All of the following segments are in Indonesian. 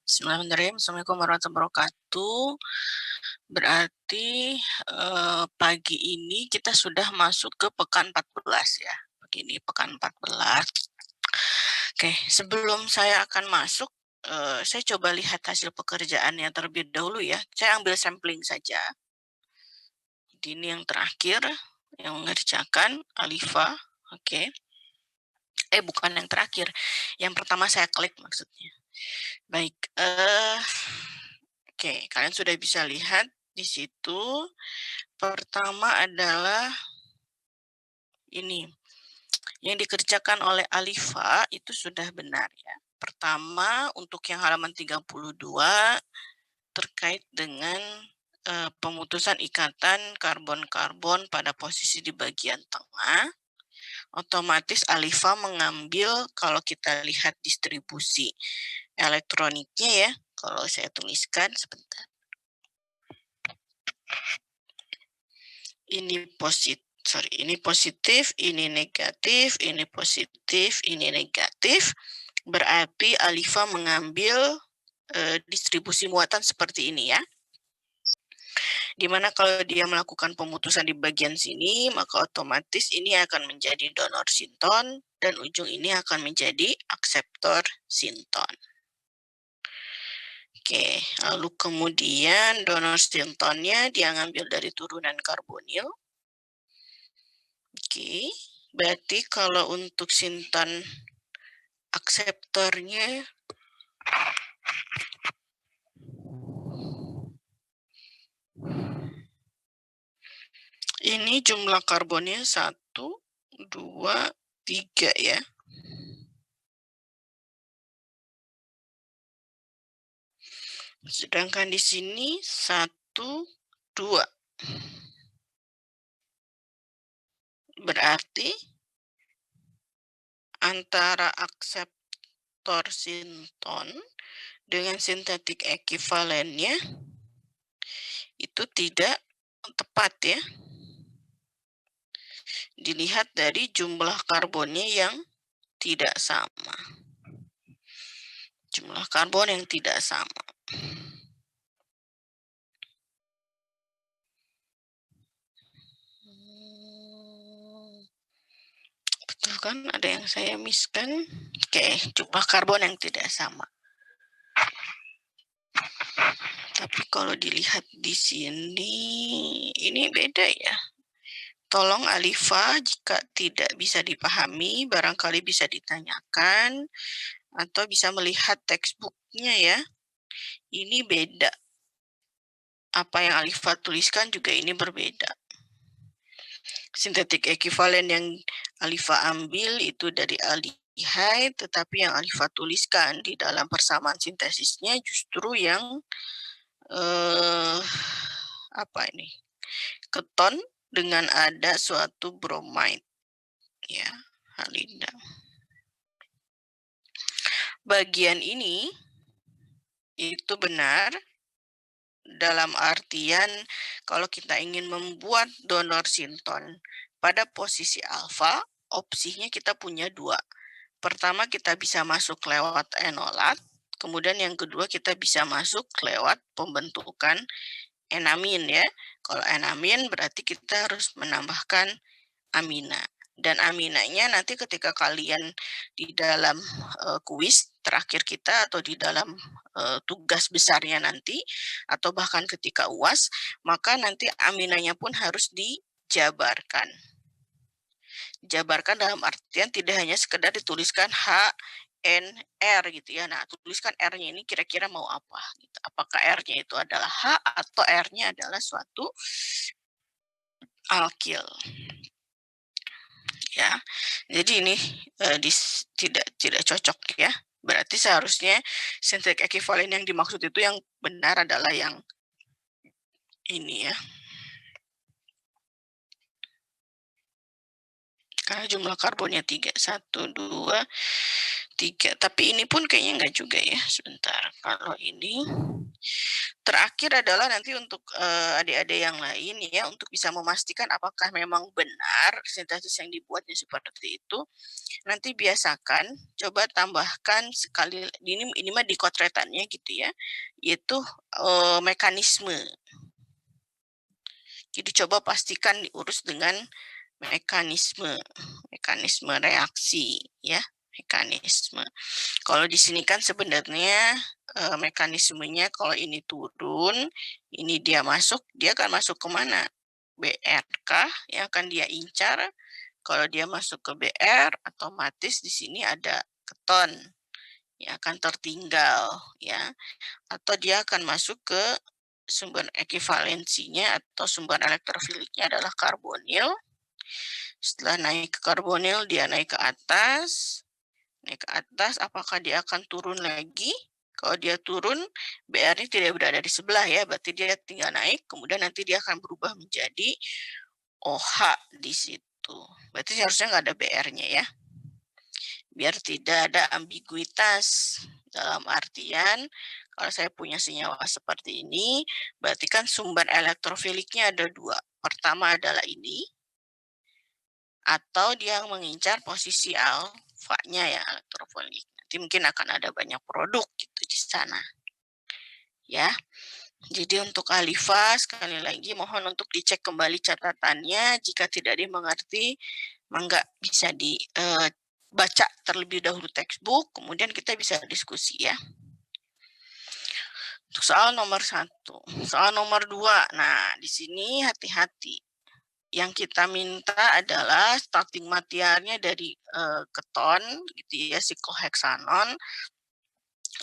Bismillahirrahmanirrahim. Assalamualaikum warahmatullahi wabarakatuh. Berarti, pagi ini kita sudah masuk ke pekan 14 ya. Begini pekan 14. Oke, sebelum saya akan masuk, saya coba lihat hasil pekerjaannya terlebih dahulu ya. Saya ambil sampling saja. Jadi ini yang terakhir yang mengerjakan Alifa, oke. Bukan yang terakhir, yang pertama saya klik maksudnya. Baik, oke, kalian sudah bisa lihat di situ. Pertama adalah ini, yang dikerjakan oleh Alifa itu sudah benar ya. Pertama, untuk yang halaman 32 terkait dengan pemutusan ikatan karbon-karbon pada posisi di bagian tengah. Otomatis Alifa mengambil, kalau kita lihat distribusi elektroniknya ya, kalau saya tuliskan sebentar. Ini positif, ini negatif, ini positif, ini negatif. Berarti Alifa mengambil distribusi muatan seperti ini ya. Dimana kalau dia melakukan pemutusan di bagian sini, maka otomatis ini akan menjadi donor sinton, dan ujung ini akan menjadi akseptor sinton. Oke, lalu kemudian donor sintonnya dia ngambil dari turunan karbonil. Oke, berarti kalau untuk sinton akseptornya ini jumlah karbonnya 1, 2, 3 ya. Sedangkan di sini 1, 2. Berarti antara akseptor sinton dengan sintetik ekivalennya itu tidak tepat ya. Dilihat dari jumlah karbonnya yang tidak sama. Jumlah karbon yang tidak sama. Betul kan? Ada yang saya miss-kan? Oke, jumlah karbon yang tidak sama. Tapi kalau dilihat di sini, ini beda ya. Tolong Alifa, jika tidak bisa dipahami, barangkali bisa ditanyakan, atau bisa melihat textbook-nya ya. Ini beda. Apa yang Alifa tuliskan juga ini berbeda. Sintetik ekivalen yang Alifa ambil itu dari aldehyde, tetapi yang Alifa tuliskan di dalam persamaan sintesisnya justru yang keton dengan ada suatu bromide ya, halida. Bagian ini itu benar dalam artian kalau kita ingin membuat donor sinton pada posisi alfa, opsinya kita punya 2. Pertama, kita bisa masuk lewat enolat, kemudian yang kedua kita bisa masuk lewat pembentukan enamin ya. Kalau enamin berarti kita harus menambahkan amina. Dan aminanya nanti ketika kalian di dalam kuis terakhir kita atau di dalam tugas besarnya nanti, atau bahkan ketika UAS, maka nanti aminanya pun harus dijabarkan. Jabarkan dalam artian tidak hanya sekedar dituliskan H, N, R gitu ya. Nah, tuliskan R-nya ini kira-kira mau apa gitu. Apakah R-nya itu adalah H atau R-nya adalah suatu alkil. Ya. Jadi ini tidak cocok ya. Berarti seharusnya sintetik ekivalen yang dimaksud itu yang benar adalah yang ini ya. Karena jumlah karbonnya 3, 1, 2, 3. Tapi ini pun kayaknya enggak juga ya. Sebentar. Kalau ini Terakhir adalah nanti untuk, adik-adik yang lain ya, untuk bisa memastikan apakah memang benar sintesis yang dibuatnya seperti itu, nanti biasakan coba tambahkan sekali ini mah di kotretannya gitu ya, yaitu, mekanisme. Jadi coba pastikan diurus dengan mekanisme mekanisme reaksi ya, mekanisme. Kalau di sini kan sebenarnya, mekanismenya kalau ini turun, ini dia masuk, dia akan masuk ke mana? BR kah yang akan dia incar? Kalau dia masuk ke BR, otomatis di sini ada keton yang akan tertinggal ya, atau dia akan masuk ke sumber ekivalensinya atau sumber elektrofiliknya adalah karbonil. Setelah naik ke karbonil, dia naik ke atas, apakah dia akan turun lagi? Kalau dia turun, BR-nya tidak berada di sebelah ya, berarti dia tinggal naik, kemudian nanti dia akan berubah menjadi OH di situ. Berarti harusnya nggak ada BR-nya ya. Biar tidak ada ambiguitas, dalam artian kalau saya punya senyawa seperti ini, berarti kan sumber elektrofiliknya ada dua. Pertama adalah ini, atau dia mengincar posisi alfanya ya elektrofilik. Nanti mungkin akan ada banyak produk gitu di sana. Ya. Jadi untuk Alifa sekali lagi mohon untuk dicek kembali catatannya, jika tidak dimengerti mangga bisa dibaca terlebih dahulu textbook, kemudian kita bisa diskusi ya. Untuk soal nomor 1, soal nomor 2. Nah, di sini hati-hati. Yang kita minta adalah starting materialnya dari keton gitu ya, sikloheksanon.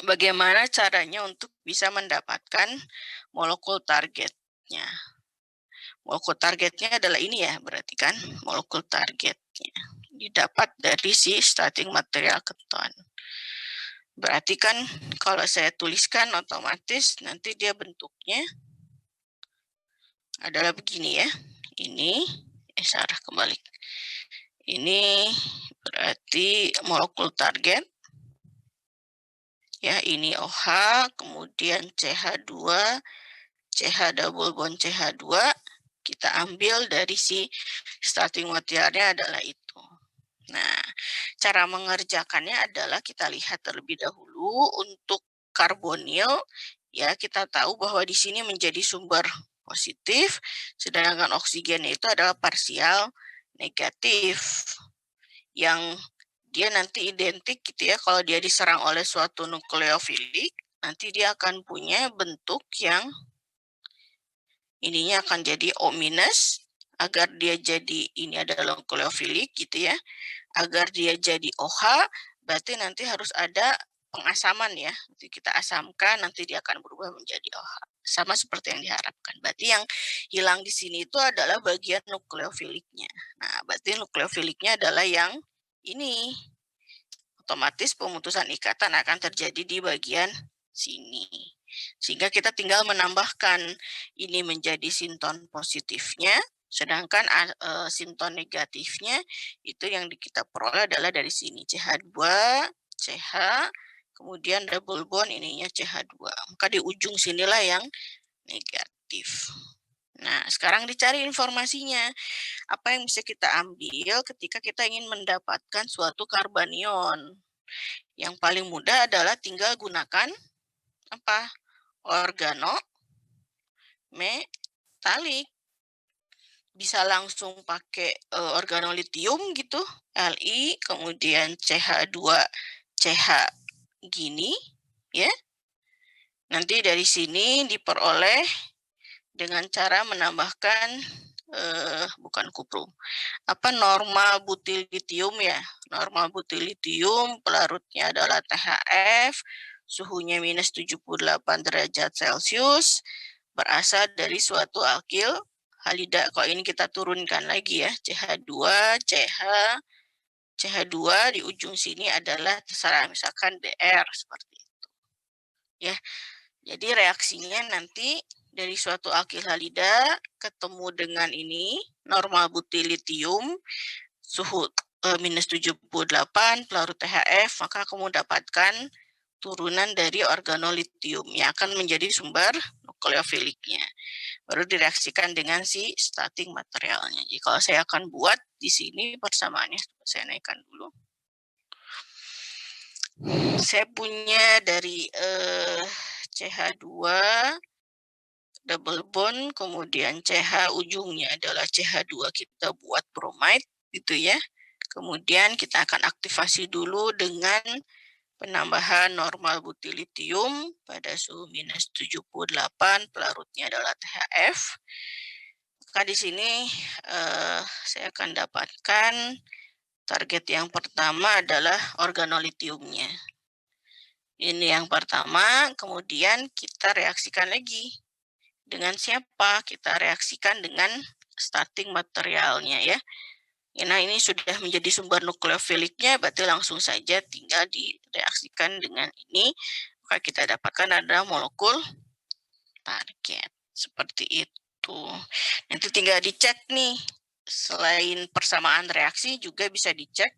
Bagaimana caranya untuk bisa mendapatkan molekul targetnya. Molekul targetnya adalah ini ya, berarti kan molekul targetnya didapat dari si starting material keton. Berarti kan kalau saya tuliskan otomatis nanti dia bentuknya adalah begini ya. Ini sarah kembali. Ini berarti molekul target. Ya, ini OH, kemudian CH2, CH double bond CH2, kita ambil dari si starting materialnya adalah itu. Nah, cara mengerjakannya adalah kita lihat terlebih dahulu untuk karbonil, ya kita tahu bahwa di sini menjadi sumber positif, sedangkan oksigen itu adalah parsial negatif, yang dia nanti identik gitu ya, kalau dia diserang oleh suatu nukleofilik, nanti dia akan punya bentuk yang ininya akan jadi O-, agar dia jadi ini adalah nukleofilik gitu ya. Agar dia jadi OH, berarti nanti harus ada pengasaman ya. Nanti kita asamkan, nanti dia akan berubah menjadi OH. Sama seperti yang diharapkan. Berarti yang hilang di sini itu adalah bagian nukleofiliknya. Nah, berarti nukleofiliknya adalah yang ini. Otomatis pemutusan ikatan akan terjadi di bagian sini. Sehingga kita tinggal menambahkan ini menjadi sinton positifnya, sedangkan sinton negatifnya itu yang kita peroleh adalah dari sini CH2, CH, kemudian double bond ininya CH2. Maka di ujung sinilah yang negatif. Nah, sekarang dicari informasinya. Apa yang bisa kita ambil ketika kita ingin mendapatkan suatu karbanion? Yang paling mudah adalah tinggal gunakan apa? Organometalik. Bisa langsung pakai organolitium gitu, Li, kemudian CH2, CH gini, ya. Nanti dari sini diperoleh dengan cara menambahkan bukan kuprum, normal butil litium ya. Normal butil litium, pelarutnya adalah THF, suhunya minus 78 derajat Celcius, berasal dari suatu alkil halida. Kalau ini kita turunkan lagi ya, CH2, CH, CH2 di ujung sini adalah terserah misalkan BR seperti itu. Ya. Jadi reaksinya nanti dari suatu alkil halida ketemu dengan ini normal butil litium suhu minus 78 pelarut THF, maka kamu dapatkan turunan dari organolitium yang akan menjadi sumber nukleofiliknya. Baru direaksikan dengan si starting materialnya. Jadi kalau saya akan buat di sini persamaannya, saya naikkan dulu. Saya punya dari CH2 double bond, kemudian CH ujungnya adalah CH2 kita buat bromide gitu ya. Kemudian kita akan aktifasi dulu dengan penambahan normal butilitium pada suhu minus 78, pelarutnya adalah THF. Maka di sini saya akan dapatkan target yang pertama adalah organolitiumnya. Ini yang pertama, kemudian kita reaksikan lagi. Dengan siapa? Kita reaksikan dengan starting materialnya ya. Nah, ini sudah menjadi sumber nukleofiliknya, berarti langsung saja tinggal direaksikan dengan ini. Maka kita dapatkan ada molekul target. Seperti itu. Nanti tinggal dicek nih. Selain persamaan reaksi, juga bisa dicek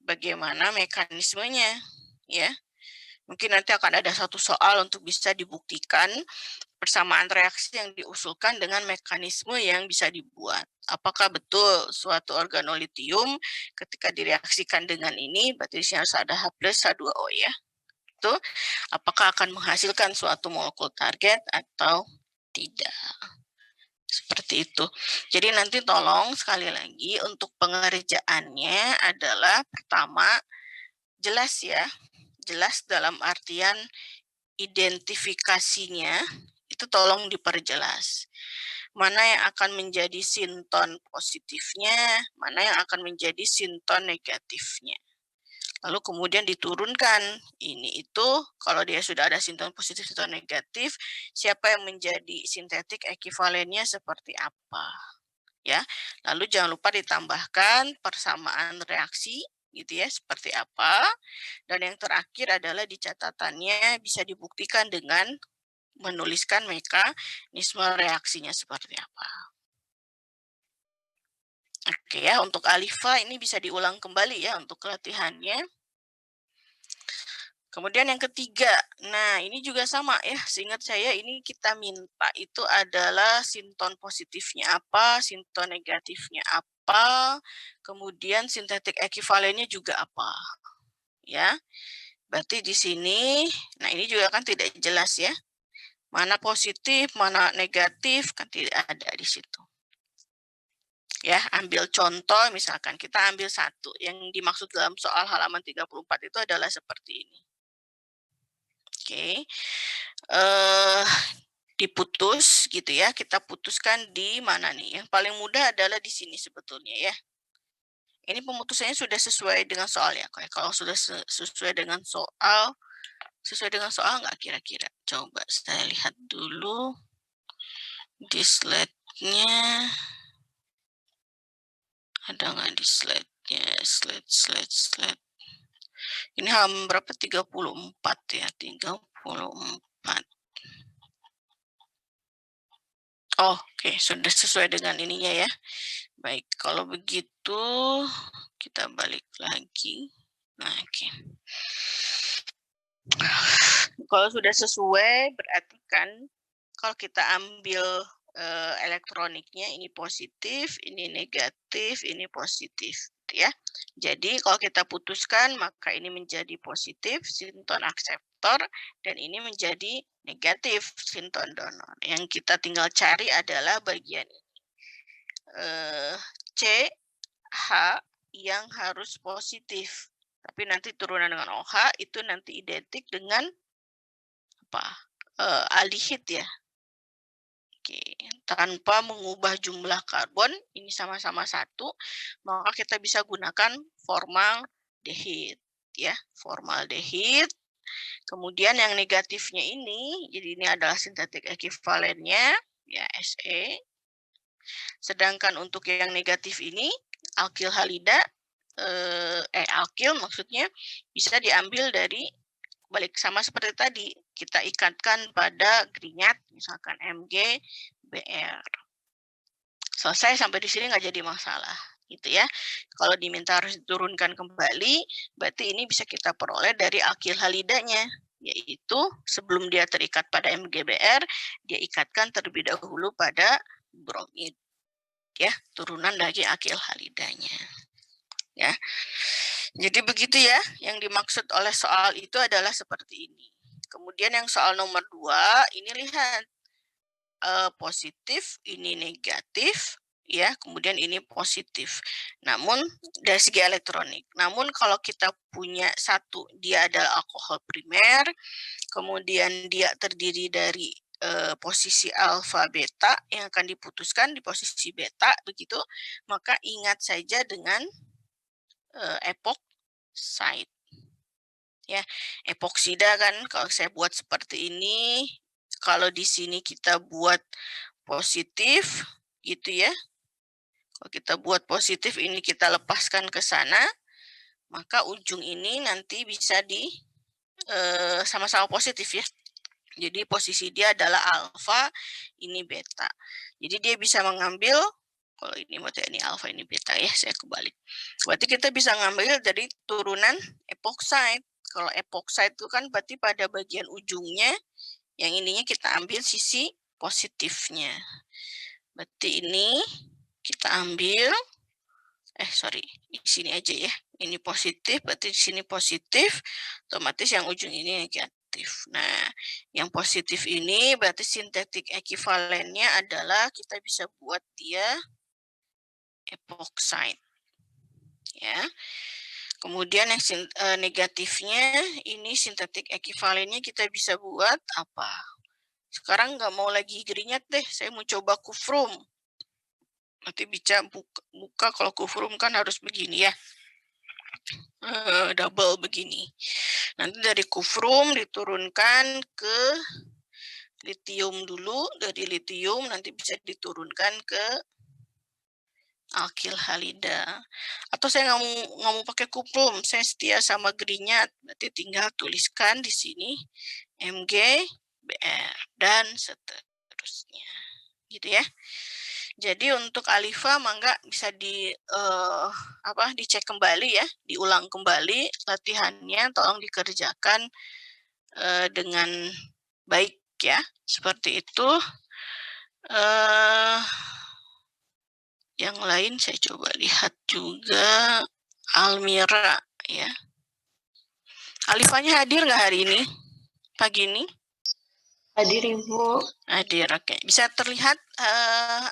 bagaimana mekanismenya. Ya. Mungkin nanti akan ada satu soal untuk bisa dibuktikan persamaan reaksi yang diusulkan dengan mekanisme yang bisa dibuat. Apakah betul suatu organolitium ketika direaksikan dengan ini, berarti di sini harus ada H plus H2O ya. Itu apakah akan menghasilkan suatu molekul target atau tidak. Seperti itu. Jadi nanti tolong sekali lagi untuk pengerjaannya adalah pertama jelas ya. Jelas dalam artian identifikasinya itu tolong diperjelas. Mana yang akan menjadi sinton positifnya, mana yang akan menjadi sinton negatifnya. Lalu kemudian diturunkan ini itu kalau dia sudah ada sinton positif atau negatif, siapa yang menjadi sintetik ekivalennya seperti apa. Ya. Lalu jangan lupa ditambahkan persamaan reaksi gitu ya, seperti apa. Dan yang terakhir adalah di catatannya bisa dibuktikan dengan menuliskan mekanisme reaksinya seperti apa. Oke ya, untuk Alifa ini bisa diulang kembali ya untuk latihannya. Kemudian yang ketiga, nah ini juga sama ya, seingat saya ini kita minta itu adalah sinton positifnya apa, sinton negatifnya apa, kemudian sintetik ekivalennya juga apa. Ya, berarti di sini, nah ini juga kan tidak jelas ya, mana positif, mana negatif, kan tidak ada di situ. Ya, ambil contoh, misalkan kita ambil satu, yang dimaksud dalam soal halaman 34 itu adalah seperti ini. Oke, diputus gitu ya, kita putuskan di mana nih? Yang paling mudah adalah di sini sebetulnya ya. Ini pemutusannya sudah sesuai dengan soal ya. Kalau sudah sesuai dengan soal nggak kira-kira? Coba saya lihat dulu di slide-nya. Ada nggak di slide-nya? Slide. Ini halaman berapa? 34 ya, 34. Oh, oke, sudah sesuai dengan ininya ya. Baik, kalau begitu kita balik lagi. Nah, oke. Kalau sudah sesuai, berarti kan kalau kita ambil elektroniknya ini positif, ini negatif, ini positif, ya. Jadi kalau kita putuskan maka ini menjadi positif sinton akseptor dan ini menjadi negatif sinton donor. Yang kita tinggal cari adalah bagian ini. C, H yang harus positif. Tapi nanti turunan dengan OH itu nanti identik dengan apa? Aldehid ya. Oke, tanpa mengubah jumlah karbon, ini sama-sama satu, maka kita bisa gunakan formaldehid ya, formaldehid. Kemudian yang negatifnya ini, jadi ini adalah sintetik ekivalennya ya Se. Sedangkan untuk yang negatif ini, alkil halida alkil maksudnya bisa diambil dari balik sama seperti tadi, kita ikatkan pada grinyat, misalkan MgBr. Selesai sampai di sini nggak jadi masalah, gitu ya. Kalau diminta harus diturunkan kembali, berarti ini bisa kita peroleh dari alkil halidanya, yaitu sebelum dia terikat pada MgBr, dia ikatkan terlebih dahulu pada bromid, ya, turunan dari akil halidanya. Ya, jadi begitu ya, yang dimaksud oleh soal itu adalah seperti ini. Kemudian yang soal nomor 2, ini lihat positif, ini negatif, ya, kemudian ini positif. Namun dari segi elektronik. Namun kalau kita punya satu, dia adalah alkohol primer, kemudian dia terdiri dari posisi alfa beta yang akan diputuskan di posisi beta, begitu, maka ingat saja dengan epoksida. Ya, epoksida kan kalau saya buat seperti ini, kalau di sini kita buat positif gitu ya. Kalau kita buat positif ini kita lepaskan ke sana, maka ujung ini nanti bisa di sama-sama positif ya. Jadi posisi dia adalah alfa, ini beta. Jadi dia bisa mengambil, kalau ini ini alfa, ini beta ya, saya kebalik. Berarti kita bisa ngambil dari turunan epoksida. Kalau epoksida itu kan berarti pada bagian ujungnya, yang ininya kita ambil sisi positifnya. Berarti ini kita ambil, di sini aja ya. Ini positif, berarti di sini positif, otomatis yang ujung ini negatif. Nah, yang positif ini berarti sintetik ekivalennya adalah kita bisa buat dia epoksida. Ya. Kemudian yang negatifnya, ini sintetik ekivalennya kita bisa buat apa? Sekarang nggak mau lagi gerinyat deh, saya mau coba kufrum. Nanti bisa buka kalau kufrum kan harus begini ya. Double begini. Nanti dari kufrum diturunkan ke litium dulu, dari litium nanti bisa diturunkan ke alkil halida. Atau saya nggak mau pakai kufrum, saya setia sama gerinyat, berarti tinggal tuliskan di sini MgBr dan seterusnya, gitu ya. Jadi untuk alifa mangga bisa dicek kembali ya, diulang kembali latihannya, tolong dikerjakan dengan baik ya, seperti itu. Yang lain saya coba lihat juga, Almira ya. Alifanya hadir nggak hari ini? Pagi ini? Hadir, Ibu. Hadir, oke. Bisa terlihat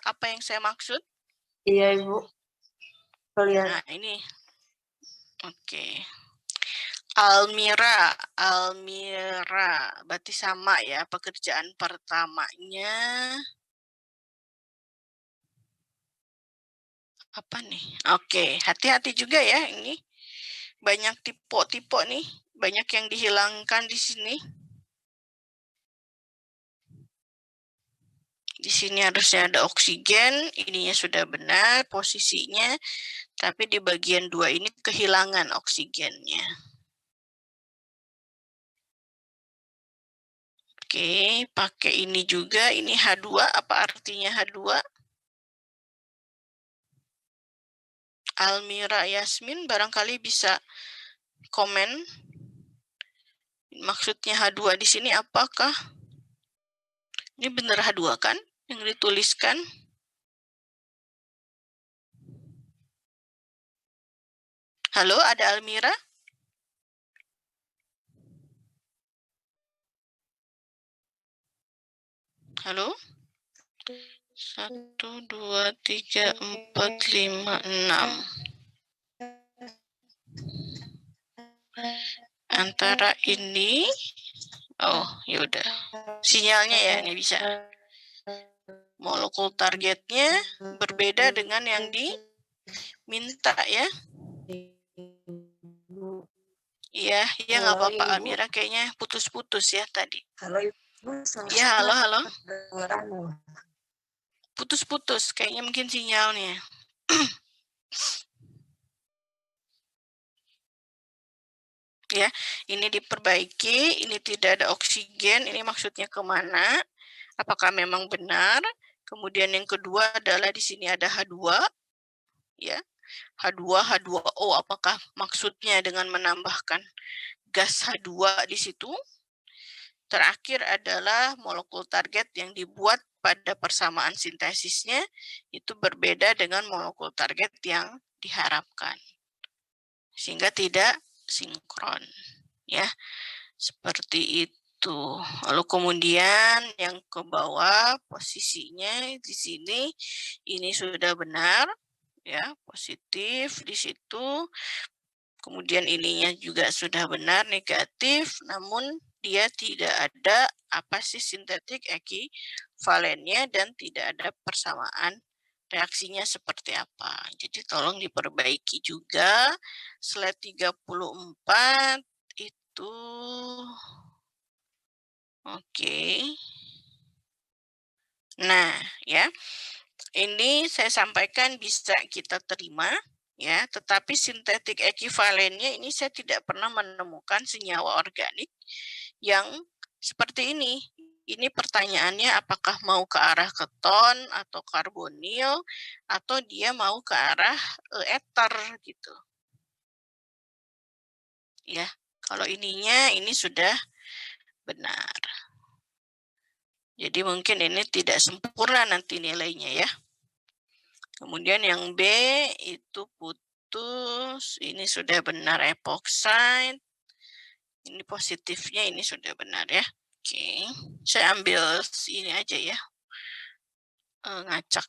apa yang saya maksud? Iya, Ibu. Terlihat. Nah, ini. Oke. Almira, berarti sama ya pekerjaan pertamanya. Apa nih? Oke, hati-hati juga ya ini. Banyak tipe-tipe nih, banyak yang dihilangkan di sini. Di sini harusnya ada oksigen, ininya sudah benar posisinya, tapi di bagian 2 ini kehilangan oksigennya. Oke, pakai ini juga, ini H2, apa artinya H2? Almira Yasmin barangkali bisa komen. Maksudnya H2 di sini apakah? Ini benar H2 kan yang dituliskan? Halo, ada Almira? Halo? 1, 2, 3, 4, 5, 6. Antara ini, oh yaudah, sinyalnya ya ini bisa. Molekul targetnya berbeda dengan yang diminta ya. Iya, ya nggak apa-apa Almira, kayaknya putus-putus ya tadi. Halo, Ibu. Ya, halo. Putus-putus, kayaknya mungkin sinyalnya. Ya, ini diperbaiki, ini tidak ada oksigen, ini maksudnya kemana? Apakah memang benar? Kemudian yang kedua adalah di sini ada H2, ya. H2, H2O, apakah maksudnya dengan menambahkan gas H2 di situ? Terakhir adalah molekul target yang dibuat pada persamaan sintesisnya itu berbeda dengan molekul target yang diharapkan. Sehingga tidak sinkron, ya. Seperti itu. Lalu kemudian yang ke bawah posisinya di sini ini sudah benar, ya, positif di situ. Kemudian ininya juga sudah benar negatif, namun dia tidak ada apa sih sintetik ekivalennya dan tidak ada persamaan reaksinya seperti apa. Jadi tolong diperbaiki juga. Slide 34 itu oke. Nah, ya. Ini saya sampaikan bisa kita terima, ya, tetapi sintetik ekivalennya ini saya tidak pernah menemukan senyawa organik yang seperti ini. Ini pertanyaannya apakah mau ke arah keton atau karbonil atau dia mau ke arah ether gitu. Ya, kalau ininya ini sudah benar. Jadi mungkin ini tidak sempurna nanti nilainya ya. Kemudian yang B itu putus, ini sudah benar epoxide. Ini positifnya ini sudah benar ya. Oke, saya ambil ini aja ya, ngacak.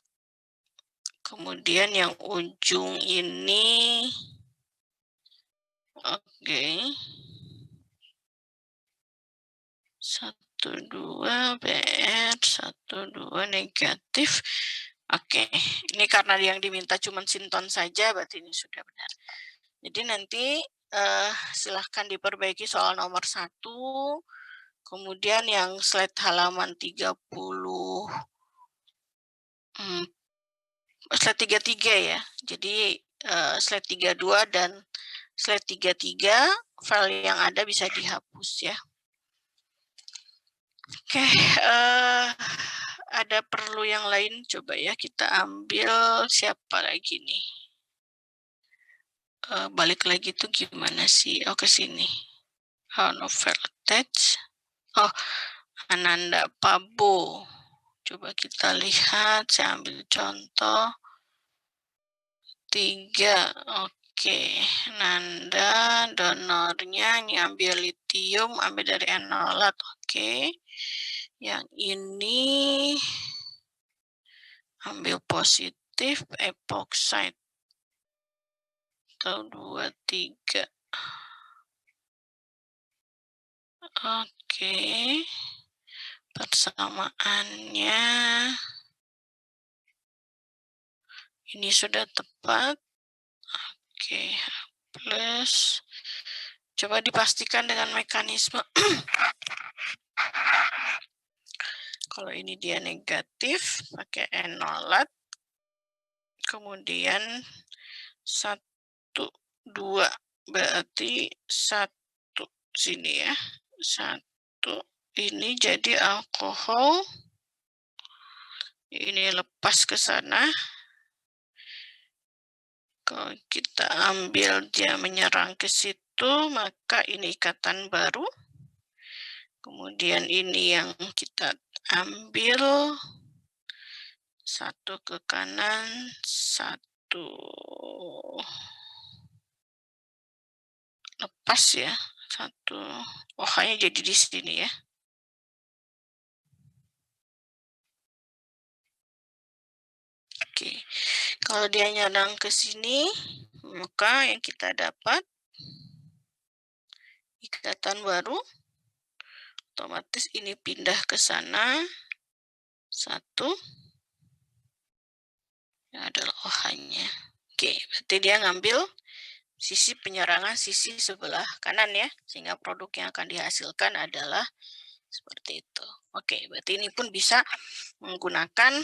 Kemudian yang ujung ini, oke. 1, 2 BR, 1, 2 negatif. Oke, ini karena yang diminta cuma sinton saja, berarti ini sudah benar. Jadi nanti silahkan diperbaiki soal nomor 1, kemudian yang slide halaman 30, slide 33 ya. Jadi slide 32 dan slide 33 file yang ada bisa dihapus ya. Oke, ada perlu yang lain, coba ya kita ambil siapa lagi nih. Balik lagi tuh gimana sih? Oh, ke sini. Novel attach. Oh, Ananda Pabo. Coba kita lihat, saya ambil contoh. 3, oke. Nanda, donornya ini ambil litium, ambil dari enolat, oke. Yang ini ambil positif epoxide. 1, 2, 3. Oke. Persamaannya ini sudah tepat. Oke, plus. Coba dipastikan dengan mekanisme. Kalau ini dia negatif, pakai enolat. Kemudian 1, 2, berarti 1 sini ya. 1, ini jadi alkohol. Ini lepas ke sana. Kalau kita ambil dia menyerang ke situ, maka ini ikatan baru. Kemudian ini yang kita ambil, 1 ke kanan, 1 lepas ya, 1 hanya jadi di sini ya. Oke, kalau dia nyerang ke sini, maka yang kita dapat ikatan baru, otomatis ini pindah ke sana, 1, ini adalah OH-nya. Oke, berarti dia ngambil sisi penyerangan sisi sebelah kanan ya, sehingga produk yang akan dihasilkan adalah seperti itu. Oke, berarti ini pun bisa menggunakan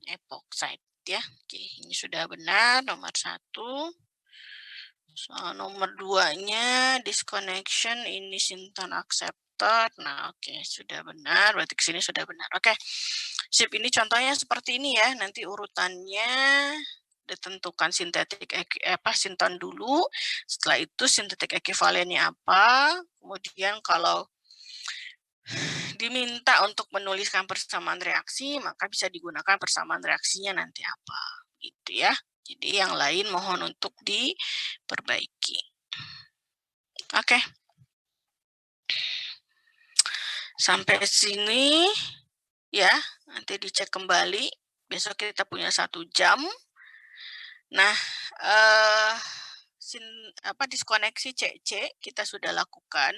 epoxide ya. Oke, ini sudah benar nomor 1. Soal nomor 2-nya disconnection, ini sinton acceptor. Nah, oke, sudah benar. Berarti ke sini sudah benar. Oke. Sip, ini contohnya seperti ini ya. Nanti urutannya ditentukan sintetik sinton dulu. Setelah itu sintetik ekivalennya apa? Kemudian kalau diminta untuk menuliskan persamaan reaksi, maka bisa digunakan persamaan reaksinya nanti apa, gitu ya. Jadi yang lain mohon untuk diperbaiki. Oke. Sampai sini ya, nanti dicek kembali. Besok kita punya 1 jam. Nah, diskoneksi CC kita sudah lakukan.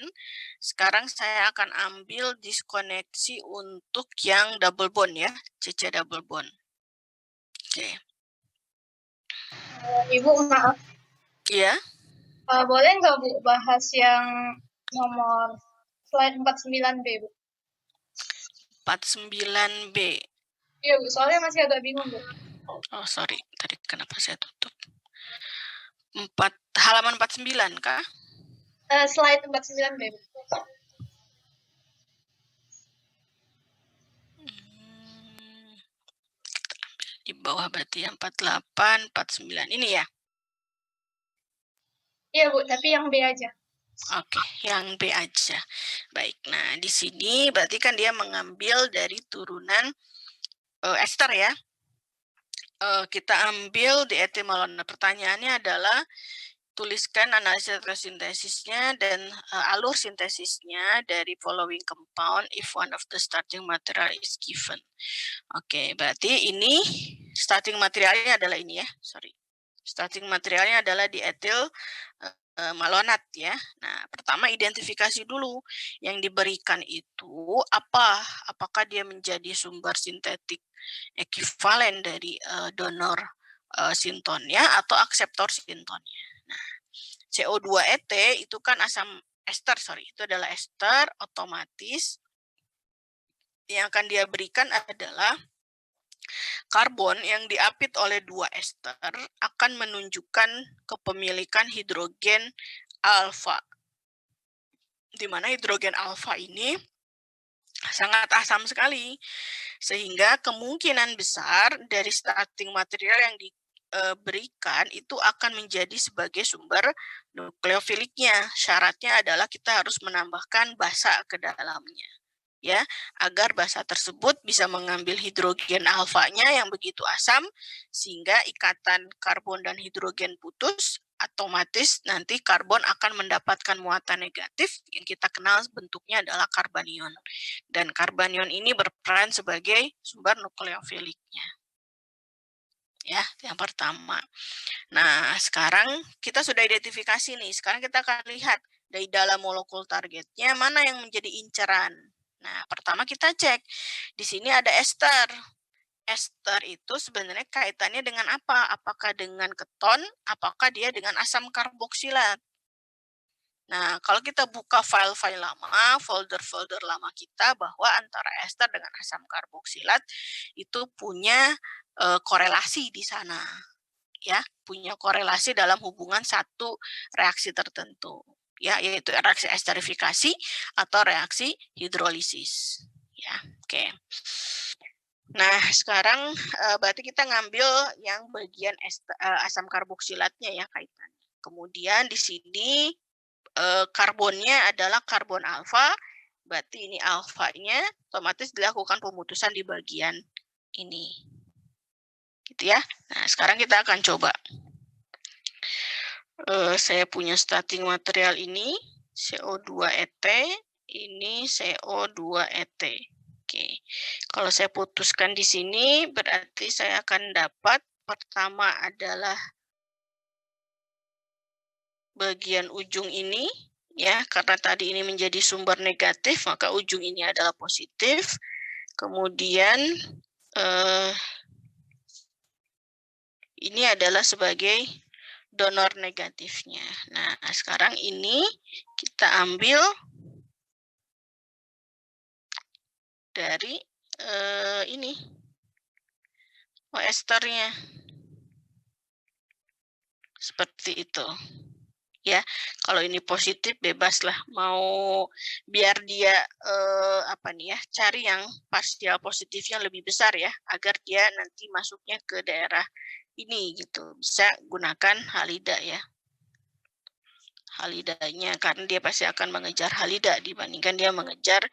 Sekarang saya akan ambil diskoneksi untuk yang double bond ya, CC double bond. Oke. Ibu maaf. Iya. Boleh nggak Bu bahas yang nomor slide 49B Bu? 49B. Iya Bu, soalnya masih agak bingung Bu. Oh sorry, tadi kenapa saya tutup? Halaman 49 kah? Slide 49B Bu. Di bawah berarti yang 48, 49 ini ya? Iya Bu, tapi yang B aja. Oke, yang B aja. Baik, nah di sini berarti kan dia mengambil dari turunan ester ya. Kita ambil di etimologi. Pertanyaannya adalah tuliskan analisis sintesisnya dan alur sintesisnya dari following compound if one of the starting material is given. Oke, berarti ini starting materialnya adalah ini ya. Sorry. Starting materialnya adalah di etil malonat ya. Nah, pertama identifikasi dulu yang diberikan itu apa? Apakah dia menjadi sumber sintetik ekivalen dari donor sintonnya atau akseptor sintonnya. Nah, CO2 ET itu kan asam ester, itu adalah ester otomatis yang akan dia berikan adalah karbon yang diapit oleh 2 ester akan menunjukkan kepemilikan hidrogen alfa. Di mana hidrogen alfa ini sangat asam sekali. Sehingga kemungkinan besar dari starting material yang diberikan itu akan menjadi sebagai sumber nukleofiliknya. Syaratnya adalah kita harus menambahkan basa ke dalamnya. Ya, agar basa tersebut bisa mengambil hidrogen alfanya yang begitu asam sehingga ikatan karbon dan hidrogen putus, otomatis nanti karbon akan mendapatkan muatan negatif yang kita kenal bentuknya adalah karbanion. Dan karbanion ini berperan sebagai sumber nukleofiliknya. Ya, yang pertama. Nah, sekarang kita sudah identifikasi nih. Sekarang kita akan lihat dari dalam molekul targetnya mana yang menjadi inceran. Nah, pertama kita cek. Di sini ada ester. Ester itu sebenarnya kaitannya dengan apa? Apakah dengan keton? Apakah dia dengan asam karboksilat? Nah, kalau kita buka file-file lama, folder-folder lama kita, bahwa antara ester dengan asam karboksilat itu punya korelasi di sana. Ya, punya korelasi dalam hubungan satu reaksi tertentu. Ya, yaitu reaksi esterifikasi atau reaksi hidrolisis. Ya, oke. Nah, sekarang berarti kita ngambil yang bagian asam karboksilatnya ya kaitannya. Kemudian di sini karbonnya adalah karbon alfa, berarti ini alfanya otomatis dilakukan pemutusan di bagian ini. Gitu ya. Nah, sekarang kita akan coba. Saya punya starting material ini, CO2 ET, ini CO2 ET. Oke, kalau saya putuskan di sini, berarti saya akan dapat pertama adalah bagian ujung ini, ya, karena tadi ini menjadi sumber negatif, maka ujung ini adalah positif. Kemudian ini adalah sebagai donor negatifnya. Nah, sekarang ini kita ambil dari ini esternya. Seperti itu. Ya, kalau ini positif bebaslah mau biar dia cari yang partial positifnya lebih besar ya, agar dia nanti masuknya ke daerah ini gitu. Bisa gunakan halida ya. halidanya, karena dia pasti akan mengejar halida dibandingkan dia mengejar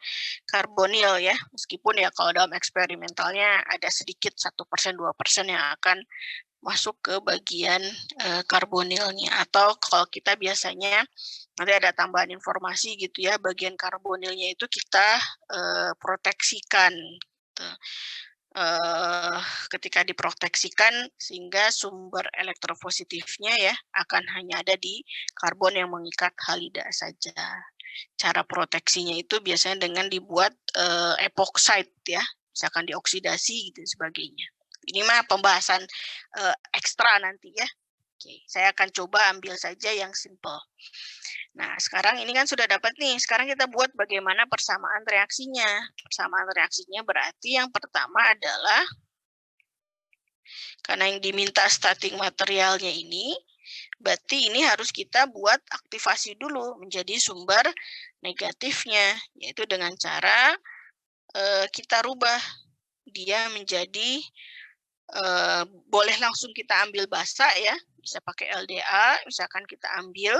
karbonil ya. Meskipun ya kalau dalam eksperimentalnya ada sedikit 1%, 2% yang akan masuk ke bagian karbonilnya. Atau kalau kita biasanya nanti ada tambahan informasi gitu ya, bagian karbonilnya itu kita proteksikan. Gitu. Ketika diproteksikan sehingga sumber elektropositifnya ya akan hanya ada di karbon yang mengikat halida saja. Cara proteksinya itu biasanya dengan dibuat epoxide ya, misalkan dioksidasi gitu sebagainya. Ini mah pembahasan ekstra nanti ya. Oke, saya akan coba ambil saja yang simple. Nah, sekarang ini kan sudah dapat nih. Sekarang kita buat bagaimana persamaan reaksinya. Persamaan reaksinya berarti yang pertama adalah karena yang diminta starting materialnya ini, berarti ini harus kita buat aktivasi dulu menjadi sumber negatifnya, yaitu dengan cara kita rubah dia menjadi boleh langsung kita ambil basa ya, bisa pakai LDA, misalkan kita ambil.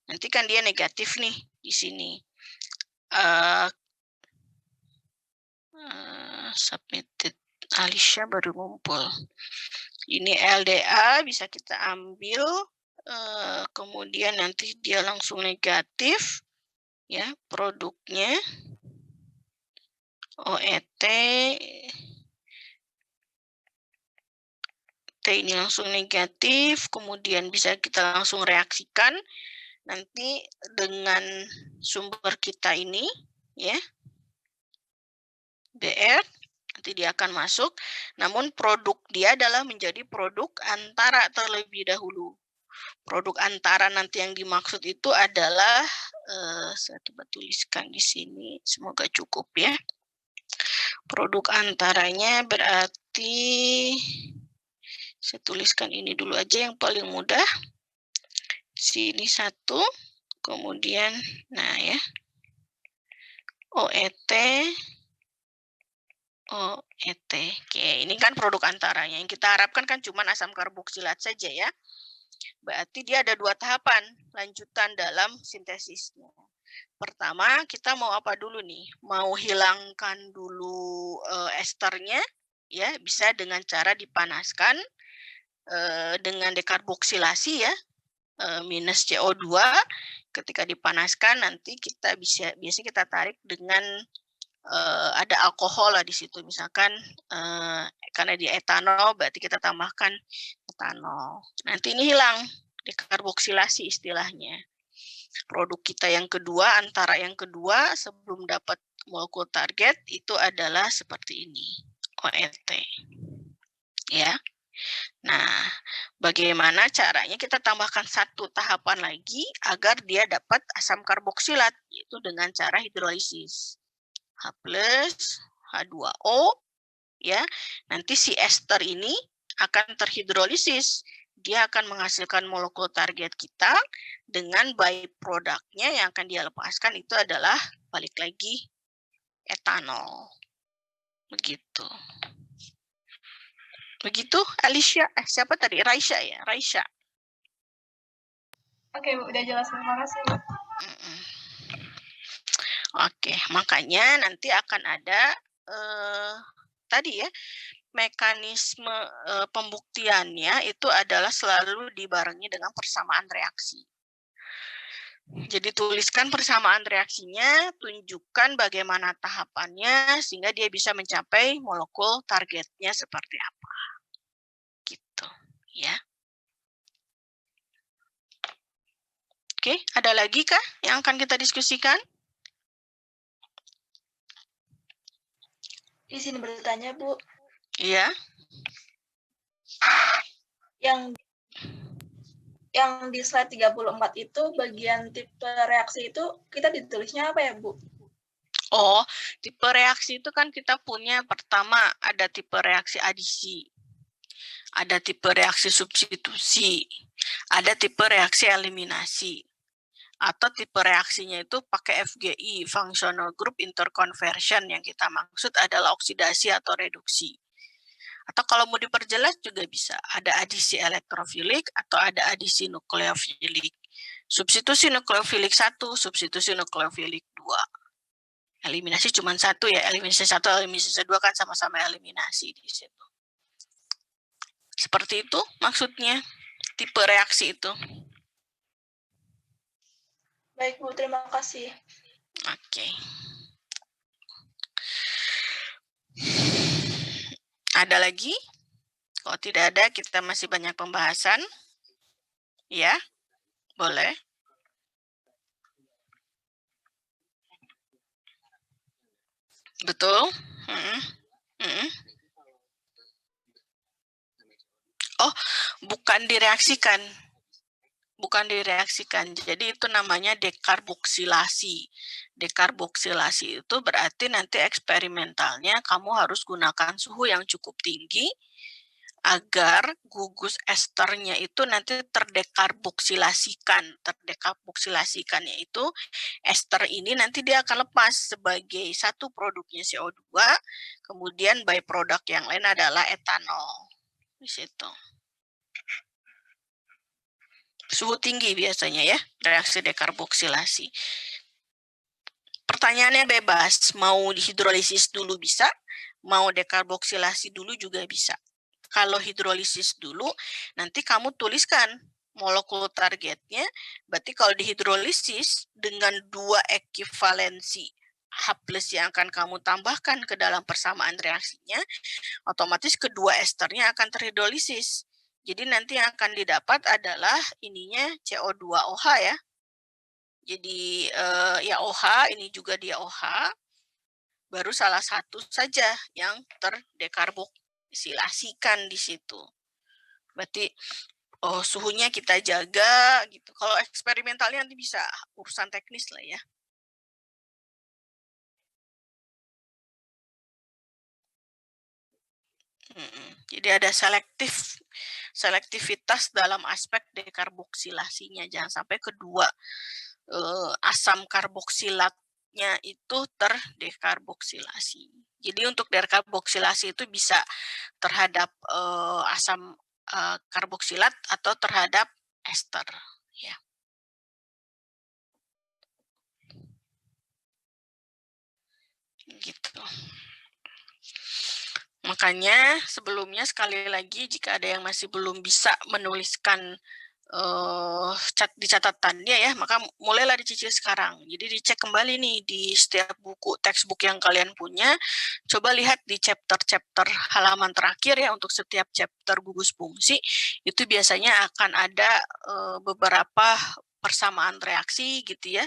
Nanti kan dia negatif nih di sini. Submitted. Alicia baru ngumpul. Ini LDA bisa kita ambil, kemudian nanti dia langsung negatif, ya produknya. OET. T ini langsung negatif, kemudian bisa kita langsung reaksikan. Nanti dengan sumber kita ini, ya, BR, nanti dia akan masuk, namun produk dia adalah menjadi produk antara terlebih dahulu. Produk antara nanti yang dimaksud itu adalah, saya coba tuliskan di sini, semoga cukup ya. Produk antaranya berarti, saya tuliskan ini dulu aja yang paling mudah. Sini 1, kemudian, nah ya, OET, OET. Oke, ini kan produk antaranya. Yang kita harapkan kan cuma asam karboksilat saja ya. Berarti dia ada 2 tahapan lanjutan dalam sintesisnya. Pertama, kita mau apa dulu nih? Mau hilangkan dulu esternya, ya bisa dengan cara dipanaskan dengan dekarboksilasi ya. Minus CO2 ketika dipanaskan nanti kita biasanya kita tarik dengan ada alkohol lah di situ misalkan karena di etanol berarti kita tambahkan etanol. Nanti ini hilang dekarboksilasi istilahnya. Produk kita yang kedua, antara yang kedua sebelum dapat molekul target itu adalah seperti ini, OET. Ya. Nah, bagaimana caranya kita tambahkan 1 tahapan lagi agar dia dapat asam karboksilat, yaitu dengan cara hidrolisis. H+, H2O, ya. Nanti si ester ini akan terhidrolisis. Dia akan menghasilkan molekul target kita dengan byproduct-nya yang akan dia lepaskan itu adalah balik lagi etanol. Begitu. Begitu, Alicia. Siapa tadi? Raisya ya? Raisya. Oke, Bu. Udah jelas. Terima kasih, Bu. Oke, makanya nanti akan ada tadi ya, mekanisme pembuktiannya itu adalah selalu dibarengi dengan persamaan reaksi. Jadi tuliskan persamaan reaksinya, tunjukkan bagaimana tahapannya, sehingga dia bisa mencapai molekul targetnya seperti apa. Gitu, ya. Oke, ada lagi kah yang akan kita diskusikan? Izin bertanya, Bu. Iya. Yang di slide 34 itu bagian tipe reaksi itu kita ditulisnya apa ya, Bu? Oh, tipe reaksi itu kan kita punya pertama ada tipe reaksi adisi, ada tipe reaksi substitusi, ada tipe reaksi eliminasi. Atau tipe reaksinya itu pakai FGI, Functional Group Interconversion, yang kita maksud adalah oksidasi atau reduksi. Atau kalau mau diperjelas juga bisa, ada adisi elektrofilik atau ada adisi nukleofilik. Substitusi nukleofilik 1, substitusi nukleofilik 2. Eliminasi cuma 1 ya, eliminasi 1, eliminasi 2 kan sama-sama eliminasi di situ. Seperti itu maksudnya, tipe reaksi itu. Baik, Bu, terima kasih. Oke. Ada lagi? Kalau tidak ada, kita masih banyak pembahasan. Ya, boleh. Betul? Oh, bukan direaksikan. Bukan direaksikan. Jadi itu namanya dekarboksilasi. Dekarboksilasi itu berarti nanti eksperimentalnya kamu harus gunakan suhu yang cukup tinggi agar gugus esternya itu nanti terdekarboksilasikan. Terdekarboksilasikan yaitu ester ini nanti dia akan lepas sebagai satu produknya CO2, kemudian byproduct yang lain adalah etanol. Di situ. Suhu tinggi biasanya ya, reaksi dekarboksilasi. Pertanyaannya bebas, mau hidrolisis dulu bisa, mau dekarboksilasi dulu juga bisa. Kalau hidrolisis dulu, nanti kamu tuliskan molekul targetnya, berarti kalau dihidrolisis dengan 2 ekivalensi H+ yang akan kamu tambahkan ke dalam persamaan reaksinya, otomatis kedua esternya akan terhidrolisis. Jadi nanti yang akan didapat adalah ininya CO2OH ya. Jadi ya OH, ini juga dia OH. Baru salah satu saja yang terdekarboksilasikan di situ. Berarti suhunya kita jaga gitu. Kalau eksperimentalnya nanti bisa urusan teknis lah ya. Jadi ada selektivitas dalam aspek dekarboksilasinya. Jangan sampai kedua asam karboksilatnya itu terdekarboksilasi. Jadi untuk dekarboksilasi itu bisa terhadap asam karboksilat atau terhadap ester. Ya. Gitu. Makanya sebelumnya sekali lagi jika ada yang masih belum bisa menuliskan di catatannya ya, maka mulailah dicicil sekarang. Jadi dicek kembali nih di setiap buku textbook yang kalian punya, coba lihat di chapter-chapter halaman terakhir ya untuk setiap chapter gugus fungsi, itu biasanya akan ada beberapa persamaan reaksi gitu ya,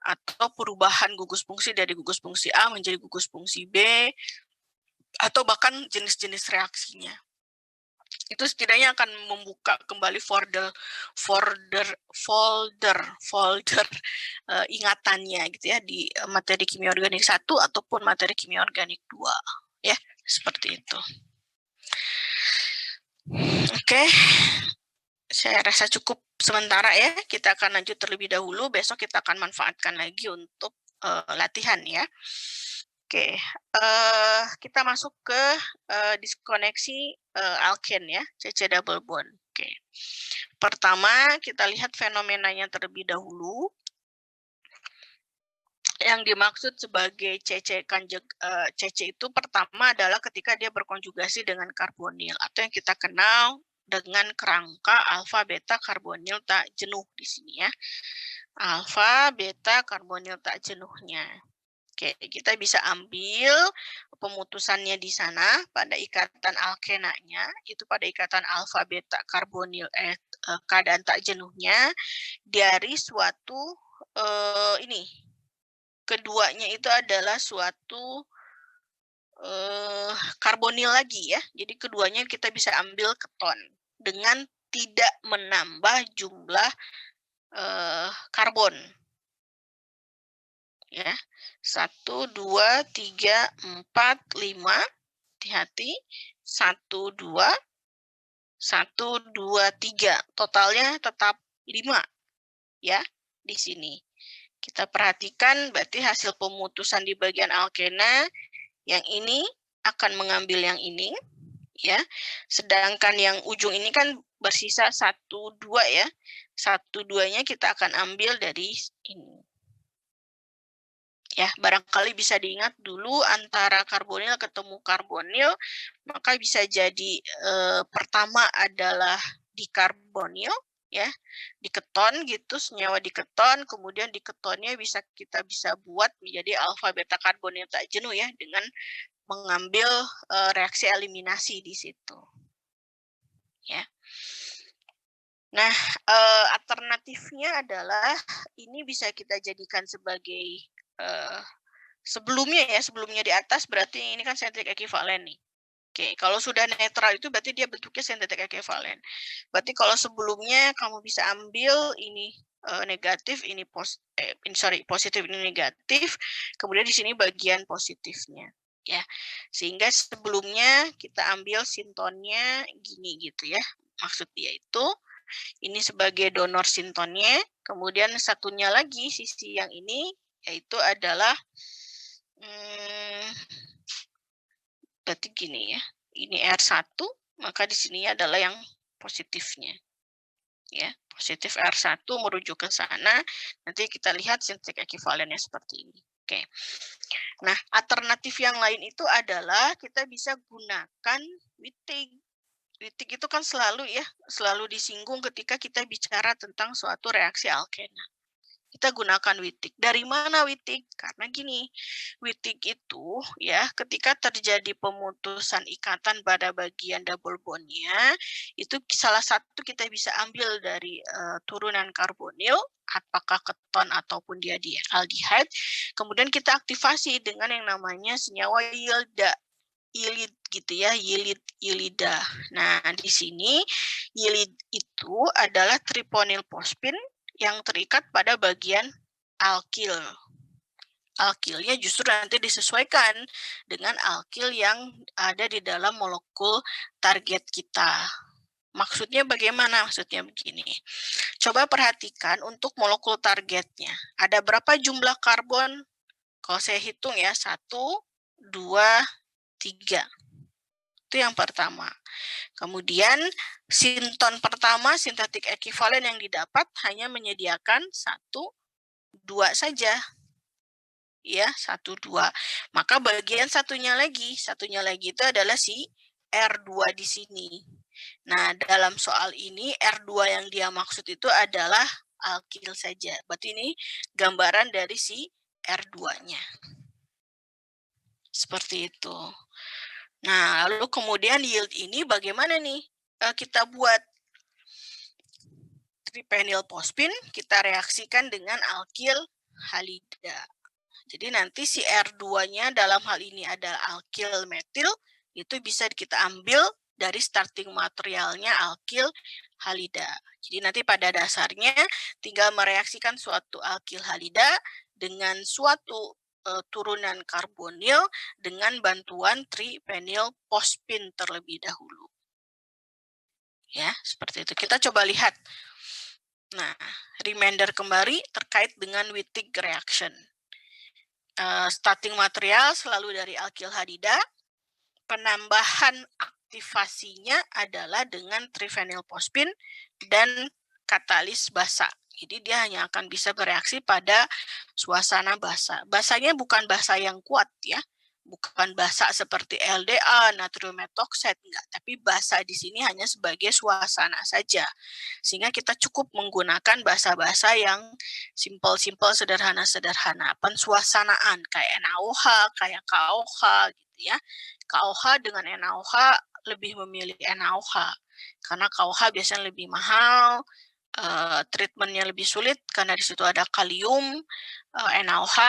atau perubahan gugus fungsi dari gugus fungsi A menjadi gugus fungsi B, atau bahkan jenis-jenis reaksinya. Itu setidaknya akan membuka kembali folder ingatannya gitu ya di materi kimia organik 1 ataupun materi kimia organik 2 ya, seperti itu. Oke. Saya rasa cukup sementara ya. Kita akan lanjut terlebih dahulu, besok kita akan manfaatkan lagi untuk latihan ya. Oke, kita masuk ke diskoneksi alken ya, CC double bond. Oke. Pertama, kita lihat fenomenanya terlebih dahulu. Yang dimaksud sebagai CC itu pertama adalah ketika dia berkonjugasi dengan karbonil atau yang kita kenal dengan kerangka alfa beta karbonil tak jenuh di sini ya. Alfa beta karbonil tak jenuhnya. Oke, kita bisa ambil pemutusannya di sana pada ikatan alkenanya, itu pada ikatan alfa beta karbonil keadaan tak jenuhnya dari suatu ini. Keduanya itu adalah suatu karbonil lagi ya. Jadi keduanya kita bisa ambil keton dengan tidak menambah jumlah karbon. Ya, 1, 2, 3, 4, 5, hati-hati, 1, 2, 1, 2, 3, totalnya tetap 5, ya, di sini. Kita perhatikan berarti hasil pemutusan di bagian alkena, yang ini akan mengambil yang ini, ya, sedangkan yang ujung ini kan bersisa 1, 2 ya. 1, 2-nya kita akan ambil dari ini. Ya, barangkali bisa diingat dulu antara karbonil ketemu karbonil, maka bisa jadi pertama adalah dikarbonil, ya, diketon gitu, senyawa diketon, kemudian diketonnya kita bisa buat menjadi alfa beta karbonil tak jenuh ya, dengan mengambil reaksi eliminasi di situ. Ya. Nah, alternatifnya adalah ini bisa kita jadikan sebagai sebelumnya di atas berarti ini kan sentrik ekivalen nih. Oke, kalau sudah netral itu berarti dia bentuknya sentrik ekivalen. Berarti kalau sebelumnya kamu bisa ambil ini negatif, ini positif, ini negatif, kemudian di sini bagian positifnya. Ya, sehingga sebelumnya kita ambil sintonnya gini gitu ya. Maksud dia itu ini sebagai donor sintonnya, kemudian satunya lagi sisi yang ini yaitu adalah berarti gini ya, ini R1, maka di sini adalah yang positifnya. Ya, positif R1 merujuk ke sana, nanti kita lihat sintrik ekivalennya seperti ini. Oke. Nah, alternatif yang lain itu adalah kita bisa gunakan Wittig. Wittig itu kan selalu disinggung ketika kita bicara tentang suatu reaksi alkena. Kita gunakan Wittig. Dari mana Wittig? Karena gini, Wittig itu ya ketika terjadi pemutusan ikatan pada bagian double bond-nya, itu salah satu kita bisa ambil dari turunan karbonil, apakah keton ataupun dia di aldehyde, kemudian kita aktivasi dengan yang namanya senyawa yilid gitu ya, yilida. Nah, di sini yilid itu adalah triponyl fosfin yang terikat pada bagian alkil. Alkilnya justru nanti disesuaikan dengan alkil yang ada di dalam molekul target kita. Maksudnya bagaimana? Maksudnya begini. Coba perhatikan untuk molekul targetnya. Ada berapa jumlah karbon? Kalau saya hitung ya, 1, 2, 3. Itu yang pertama. Kemudian sinton pertama, sintetik ekivalen yang didapat hanya menyediakan 1, 2 saja. Ya, 1, 2. Maka bagian satunya lagi itu adalah si R2 di sini. Nah, dalam soal ini R2 yang dia maksud itu adalah alkil saja. Berarti ini gambaran dari si R2-nya. Seperti itu. Nah, lalu kemudian yield ini bagaimana nih kita buat? Tripenyl fosfin kita reaksikan dengan alkil halida. Jadi nanti si R2-nya dalam hal ini ada alkil metil, itu bisa kita ambil dari starting materialnya alkil halida. Jadi nanti pada dasarnya tinggal mereaksikan suatu alkil halida dengan suatu turunan karbonil dengan bantuan tripenyl fosfin terlebih dahulu. Ya, seperti itu. Kita coba lihat. Nah, reminder kembali terkait dengan Wittig reaction. Starting material selalu dari alkil halida. Penambahan aktivasinya adalah dengan tripenyl fosfin dan katalis basa. Jadi dia hanya akan bisa bereaksi pada suasana basa. Basanya bukan basa yang kuat ya, bukan basa seperti LDA, natrium metoksat, enggak. Tapi basa di sini hanya sebagai suasana saja. Sehingga kita cukup menggunakan basa-basa yang simpel-simpel, sederhana-sederhana. Pensuasanaan kayak NaOH, kayak KOH gitu ya. KOH dengan NaOH lebih memilih NaOH. Karena KOH biasanya lebih mahal, treatmentnya lebih sulit karena di situ ada kalium, NaOH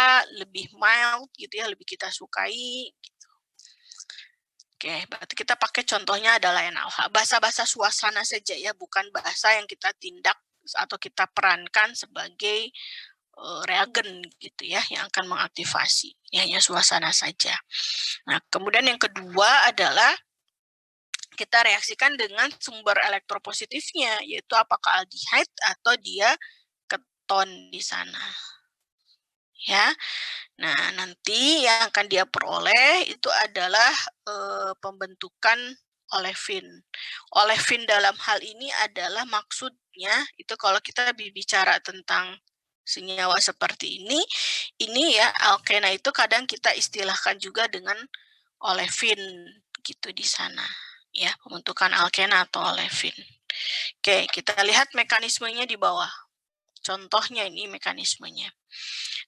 lebih mild gitu ya, lebih kita sukai. Gitu. Oke, berarti kita pakai contohnya adalah NaOH. Bahasa-bahasa suasana saja ya, bukan bahasa yang kita tindak atau kita perankan sebagai reagen gitu ya, yang akan mengaktifasi. Ya, hanya suasana saja. Nah, kemudian yang kedua adalah kita reaksikan dengan sumber elektropositifnya, yaitu apakah aldehyde atau dia keton di sana. Ya, nah nanti yang akan dia peroleh itu adalah pembentukan olefin. Olefin dalam hal ini adalah maksudnya itu kalau kita bicara tentang senyawa seperti ini ya alkena itu kadang kita istilahkan juga dengan olefin gitu di sana ya, pembentukan alkena atau olefin. Oke, kita lihat mekanismenya di bawah. Contohnya ini mekanismenya.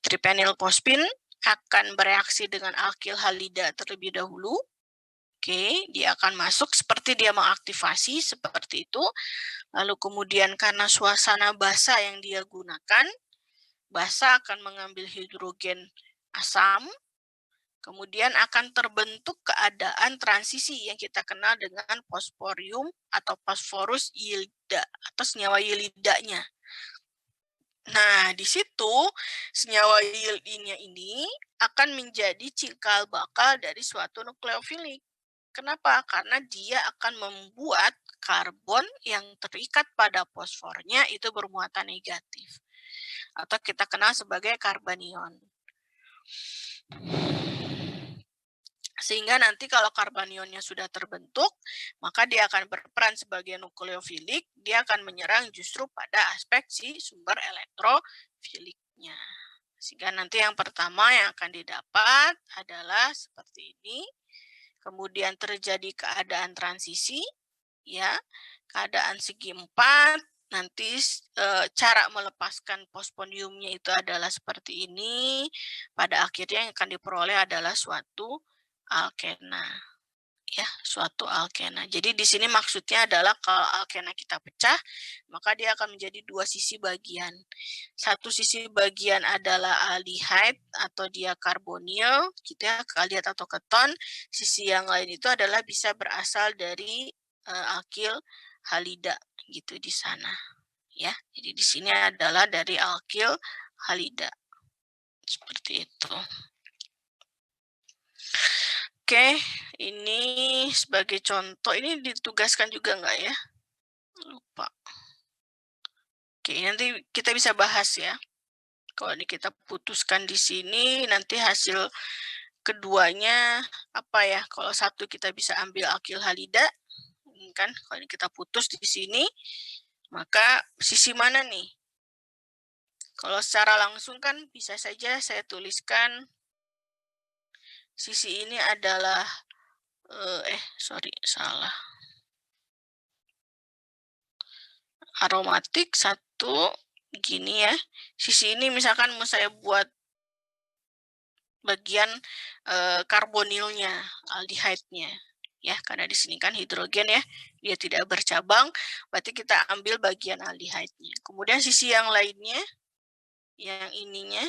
Tripenylphosphine akan bereaksi dengan alkil halida terlebih dahulu. Oke, dia akan masuk seperti dia mengaktifasi seperti itu. Lalu kemudian karena suasana basa yang dia gunakan, basa akan mengambil hidrogen asam, kemudian akan terbentuk keadaan transisi yang kita kenal dengan fosforium atau fosforus yelida atau senyawa yelidanya. Nah, di situ senyawa yelidnya ini akan menjadi cikal bakal dari suatu nukleofilik. Kenapa? Karena dia akan membuat karbon yang terikat pada fosfornya itu bermuatan negatif. Atau kita kenal sebagai karbanion. Sehingga nanti kalau karbanionnya sudah terbentuk, maka dia akan berperan sebagai nukleofilik, dia akan menyerang justru pada aspek si sumber elektrofiliknya. Sehingga nanti yang pertama yang akan didapat adalah seperti ini. Kemudian terjadi keadaan transisi, ya, keadaan segi 4, nanti cara melepaskan fosfoniumnya itu adalah seperti ini. Pada akhirnya yang akan diperoleh adalah suatu alkena, ya, suatu alkena. Jadi di sini maksudnya adalah kalau alkena kita pecah, maka dia akan menjadi dua sisi bagian. Satu sisi bagian adalah aldehyde atau dia karbonil, kita aldehyde atau keton. Sisi yang lain itu adalah bisa berasal dari alkil halida gitu di sana, ya. Jadi di sini adalah dari alkil halida seperti itu. Oke, ini sebagai contoh, ini ditugaskan juga nggak ya? Lupa. Oke, nanti kita bisa bahas ya. Kalau kita putuskan di sini, nanti hasil keduanya apa ya? Kalau satu kita bisa ambil alkil halida, kan? Kalau kita putus di sini, maka sisi mana nih? Kalau secara langsung kan bisa saja saya tuliskan sisi ini adalah salah. Aromatik satu gini ya. Sisi ini misalkan mau saya buat bagian karbonilnya, aldehyde-nya. Ya, karena di sini kan hidrogen ya, dia tidak bercabang, berarti kita ambil bagian aldehyde-nya. Kemudian sisi yang lainnya, yang ininya,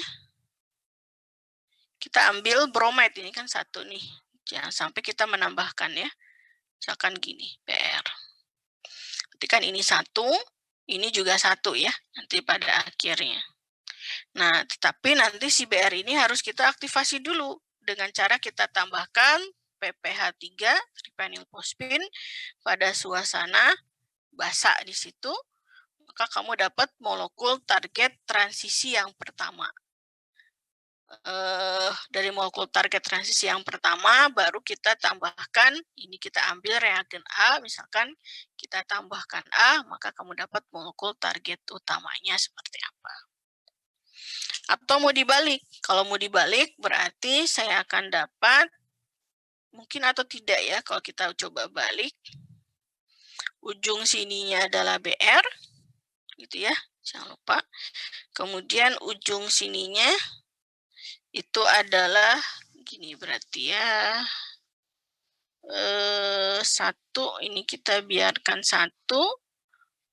kita ambil bromide, ini kan satu nih. Jangan sampai kita menambahkan ya. Misalkan gini, BR. Berarti kan ini satu, ini juga satu ya, nanti pada akhirnya. Nah, tetapi nanti si BR ini harus kita aktifasi dulu dengan cara kita tambahkan PPH3, tripenylphosphine, pada suasana basa di situ, maka kamu dapat molekul target transisi yang pertama. Dari molekul target transisi yang pertama, baru kita tambahkan, ini kita ambil reagen A, misalkan kita tambahkan A, maka kamu dapat molekul target utamanya seperti apa. Atau mau dibalik, kalau mau dibalik berarti saya akan dapat, mungkin atau tidak ya, kalau kita coba balik, ujung sininya adalah BR, gitu ya, jangan lupa. Kemudian ujung sininya itu adalah gini berarti ya, satu, ini kita biarkan satu,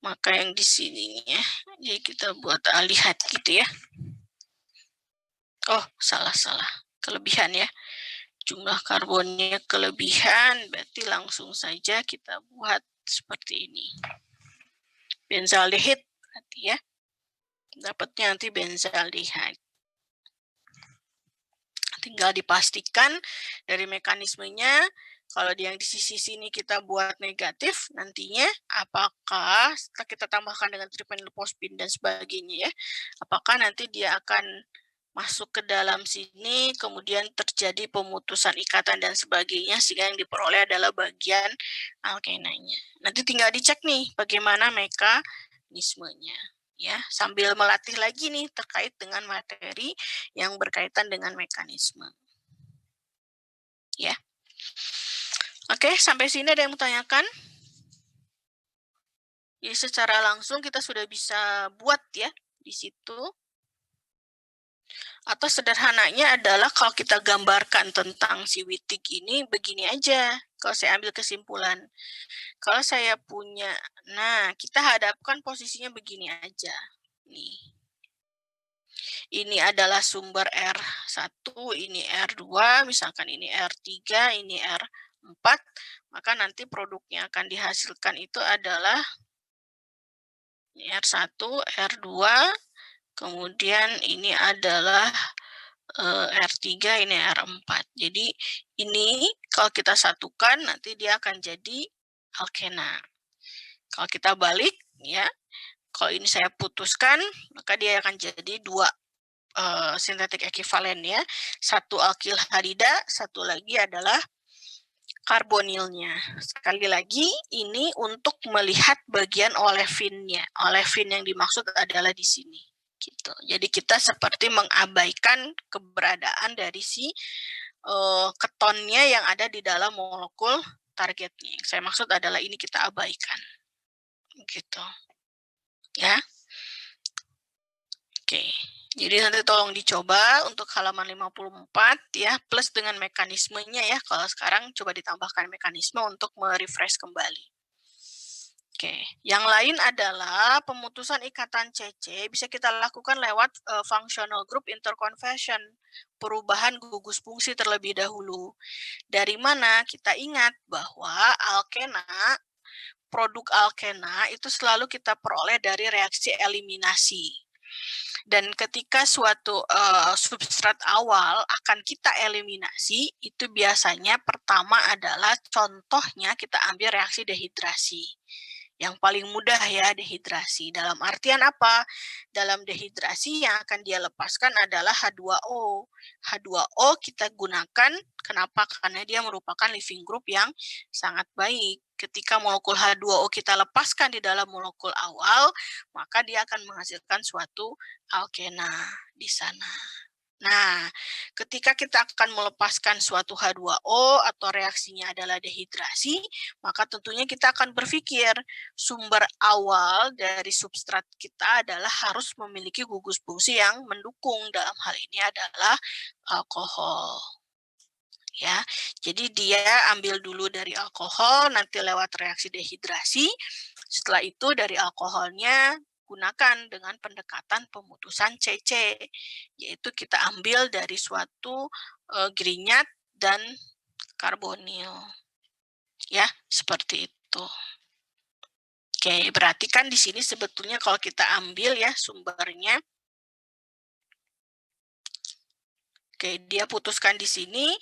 maka yang di sininya, jadi kita buat aldehyde gitu ya. Oh, salah, kelebihan ya. Jumlah karbonnya kelebihan, berarti langsung saja kita buat seperti ini. Benzaldehyde berarti ya. Dapatnya nanti benzaldehyde. Tinggal dipastikan dari mekanismenya, kalau yang di sisi sini kita buat negatif, nantinya apakah setelah kita tambahkan dengan tripenylphosphine dan sebagainya ya, apakah nanti dia akan masuk ke dalam sini, kemudian terjadi pemutusan ikatan dan sebagainya, sehingga yang diperoleh adalah bagian alkenanya. Nanti tinggal dicek nih bagaimana mekanismenya, ya, sambil melatih lagi nih terkait dengan materi yang berkaitan dengan mekanisme. Ya. Oke, sampai sini ada yang menanyakan? Jadi secara langsung kita sudah bisa buat ya di situ. Atau sederhananya adalah kalau kita gambarkan tentang si Wittig ini begini aja. Kalau saya ambil kesimpulan. Kalau saya punya, nah kita hadapkan posisinya begini aja. Nih. Ini adalah sumber R1, ini R2, misalkan ini R3, ini R4, maka nanti produknya akan dihasilkan itu adalah R1, R2, kemudian ini adalah R3, ini R4. Jadi ini kalau kita satukan nanti dia akan jadi alkena. Kalau kita balik ya, kalau ini saya putuskan maka dia akan jadi dua sintetik ekivalen ya. Satu alkil halida, satu lagi adalah karbonilnya. Sekali lagi ini untuk melihat bagian olefinnya. Olefin yang dimaksud adalah di sini. Gitu. Jadi kita seperti mengabaikan keberadaan dari si ketonnya yang ada di dalam molekul targetnya. Yang saya maksud adalah ini kita abaikan. Gitu. Ya. Oke. Jadi nanti tolong dicoba untuk halaman 54 ya, plus dengan mekanismenya ya. Kalau sekarang coba ditambahkan mekanisme untuk merefresh kembali. Oke, yang lain adalah pemutusan ikatan CC bisa kita lakukan lewat functional group interconversion, perubahan gugus fungsi terlebih dahulu. Dari mana kita ingat bahwa alkena, produk alkena itu selalu kita peroleh dari reaksi eliminasi. Dan ketika suatu substrat awal akan kita eliminasi, itu biasanya pertama adalah contohnya kita ambil reaksi dehidrasi. Yang paling mudah ya dehidrasi. Dalam artian apa? Dalam dehidrasi yang akan dia lepaskan adalah H2O. H2O kita gunakan, kenapa? Karena dia merupakan living group yang sangat baik. Ketika molekul H2O kita lepaskan di dalam molekul awal, maka dia akan menghasilkan suatu alkena di sana. Nah, ketika kita akan melepaskan suatu H2O atau reaksinya adalah dehidrasi, maka tentunya kita akan berpikir sumber awal dari substrat kita adalah harus memiliki gugus fungsi yang mendukung. Dalam hal ini adalah alkohol. Ya, jadi dia ambil dulu dari alkohol, nanti lewat reaksi dehidrasi. Setelah itu dari alkoholnya gunakan dengan pendekatan pemutusan CC, yaitu kita ambil dari suatu grignat dan karbonil. Ya, seperti itu. Oke, berarti kan di sini sebetulnya kalau kita ambil ya sumbernya, oke, dia putuskan di sini,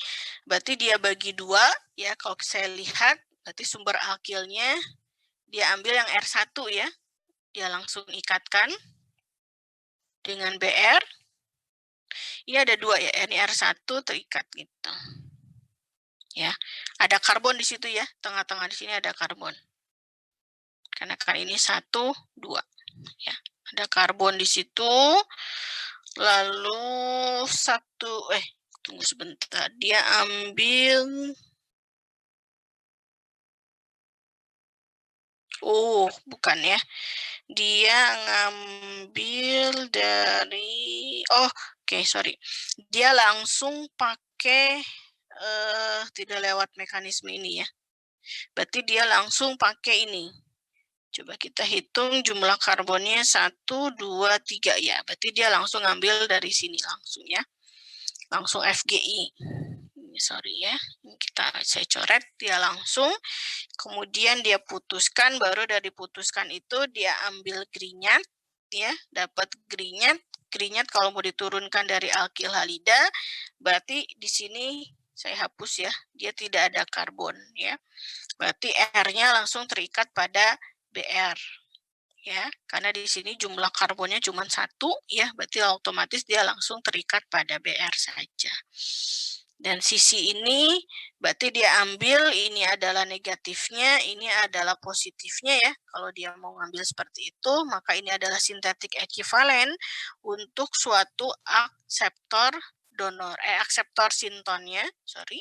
berarti dia bagi dua, ya kalau saya lihat, berarti sumber alkilnya, dia ambil yang R1 ya, dia langsung ikatkan dengan BR, ini ada dua ya, ini R1 terikat gitu. Ya, ada karbon di situ ya, tengah-tengah di sini ada karbon. Karena kan ini 1, 2, ya, ada karbon di situ. Lalu tunggu sebentar, dia ambil, bukan ya, dia ngambil dari, sorry, dia langsung pakai, tidak lewat mekanisme ini ya, berarti dia langsung pakai ini. Coba kita hitung jumlah karbonnya 1, 2, 3 ya. Berarti dia langsung ngambil dari sini langsung ya. Langsung FGI. Sorry ya. Saya coret dia langsung. Kemudian dia putuskan, baru dari putuskan itu dia ambil grignat ya, dapat grignat. Grignat kalau mau diturunkan dari alkil halida, berarti di sini saya hapus ya. Dia tidak ada karbon ya. Berarti R-nya langsung terikat pada BR. ya, karena di sini jumlah karbonnya cuma 1, ya, berarti otomatis dia langsung terikat pada Br saja. Dan sisi ini berarti dia ambil ini adalah negatifnya, ini adalah positifnya ya. Kalau dia mau ngambil seperti itu, maka ini adalah sintetik ekivalen untuk suatu akseptor akseptor sintonnya, sorry.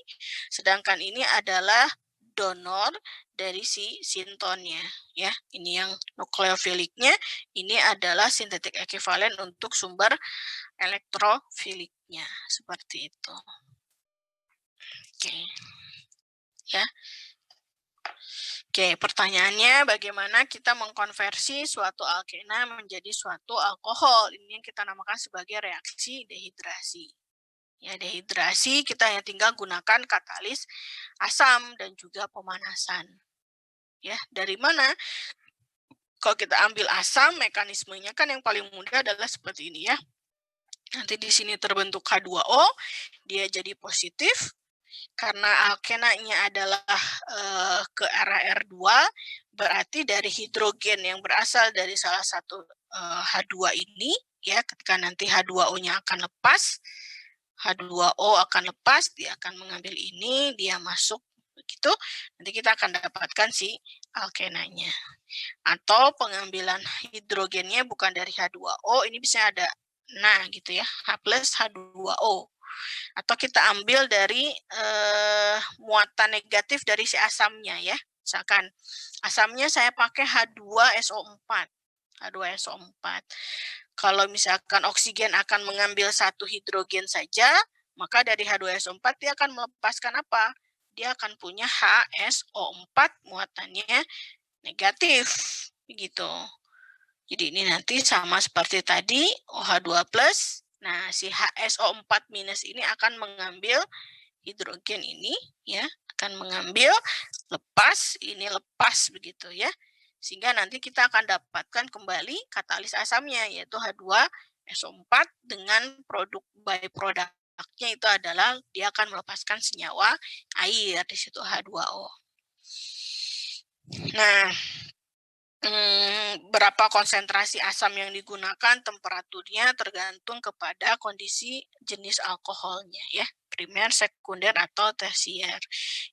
Sedangkan ini adalah donor dari si sintonnya ya. Ini yang nukleofiliknya, ini adalah sintetik ekivalen untuk sumber elektrofiliknya, seperti itu. Oke. Ya. Oke, pertanyaannya bagaimana kita mengkonversi suatu alkena menjadi suatu alkohol? Ini yang kita namakan sebagai reaksi dehidrasi. Ya, dehidrasi kita hanya tinggal gunakan katalis asam dan juga pemanasan. Ya, dari mana? Kalau kita ambil asam, mekanismenya kan yang paling mudah adalah seperti ini ya. Nanti di sini terbentuk H2O, dia jadi positif. Karena alkenanya adalah ke arah R2, berarti dari hidrogen yang berasal dari salah satu H2 ini, ya, ketika nanti H2O-nya akan lepas, H2O akan lepas, dia akan mengambil ini, dia masuk, begitu, nanti kita akan dapatkan si alkenanya. Atau pengambilan hidrogennya bukan dari H2O, ini bisa ada, nah gitu ya, H plus H2O. Atau kita ambil dari muatan negatif dari si asamnya ya. Misalkan asamnya saya pakai H2SO4. H2SO4. Kalau misalkan oksigen akan mengambil satu hidrogen saja, maka dari H2SO4 dia akan melepaskan apa? Dia akan punya HSO4 muatannya negatif. Begitu. Jadi ini nanti sama seperti tadi, OH2+. Nah, si HSO4 minus ini akan mengambil hidrogen ini, ya, akan mengambil lepas, ini lepas begitu ya. Sehingga nanti kita akan dapatkan kembali katalis asamnya, yaitu H2SO4 dengan produk byproduct-nya itu adalah dia akan melepaskan senyawa air, di situ H2O. Nah, berapa konsentrasi asam yang digunakan, temperaturnya tergantung kepada kondisi jenis alkoholnya ya, primer, sekunder, atau tersier.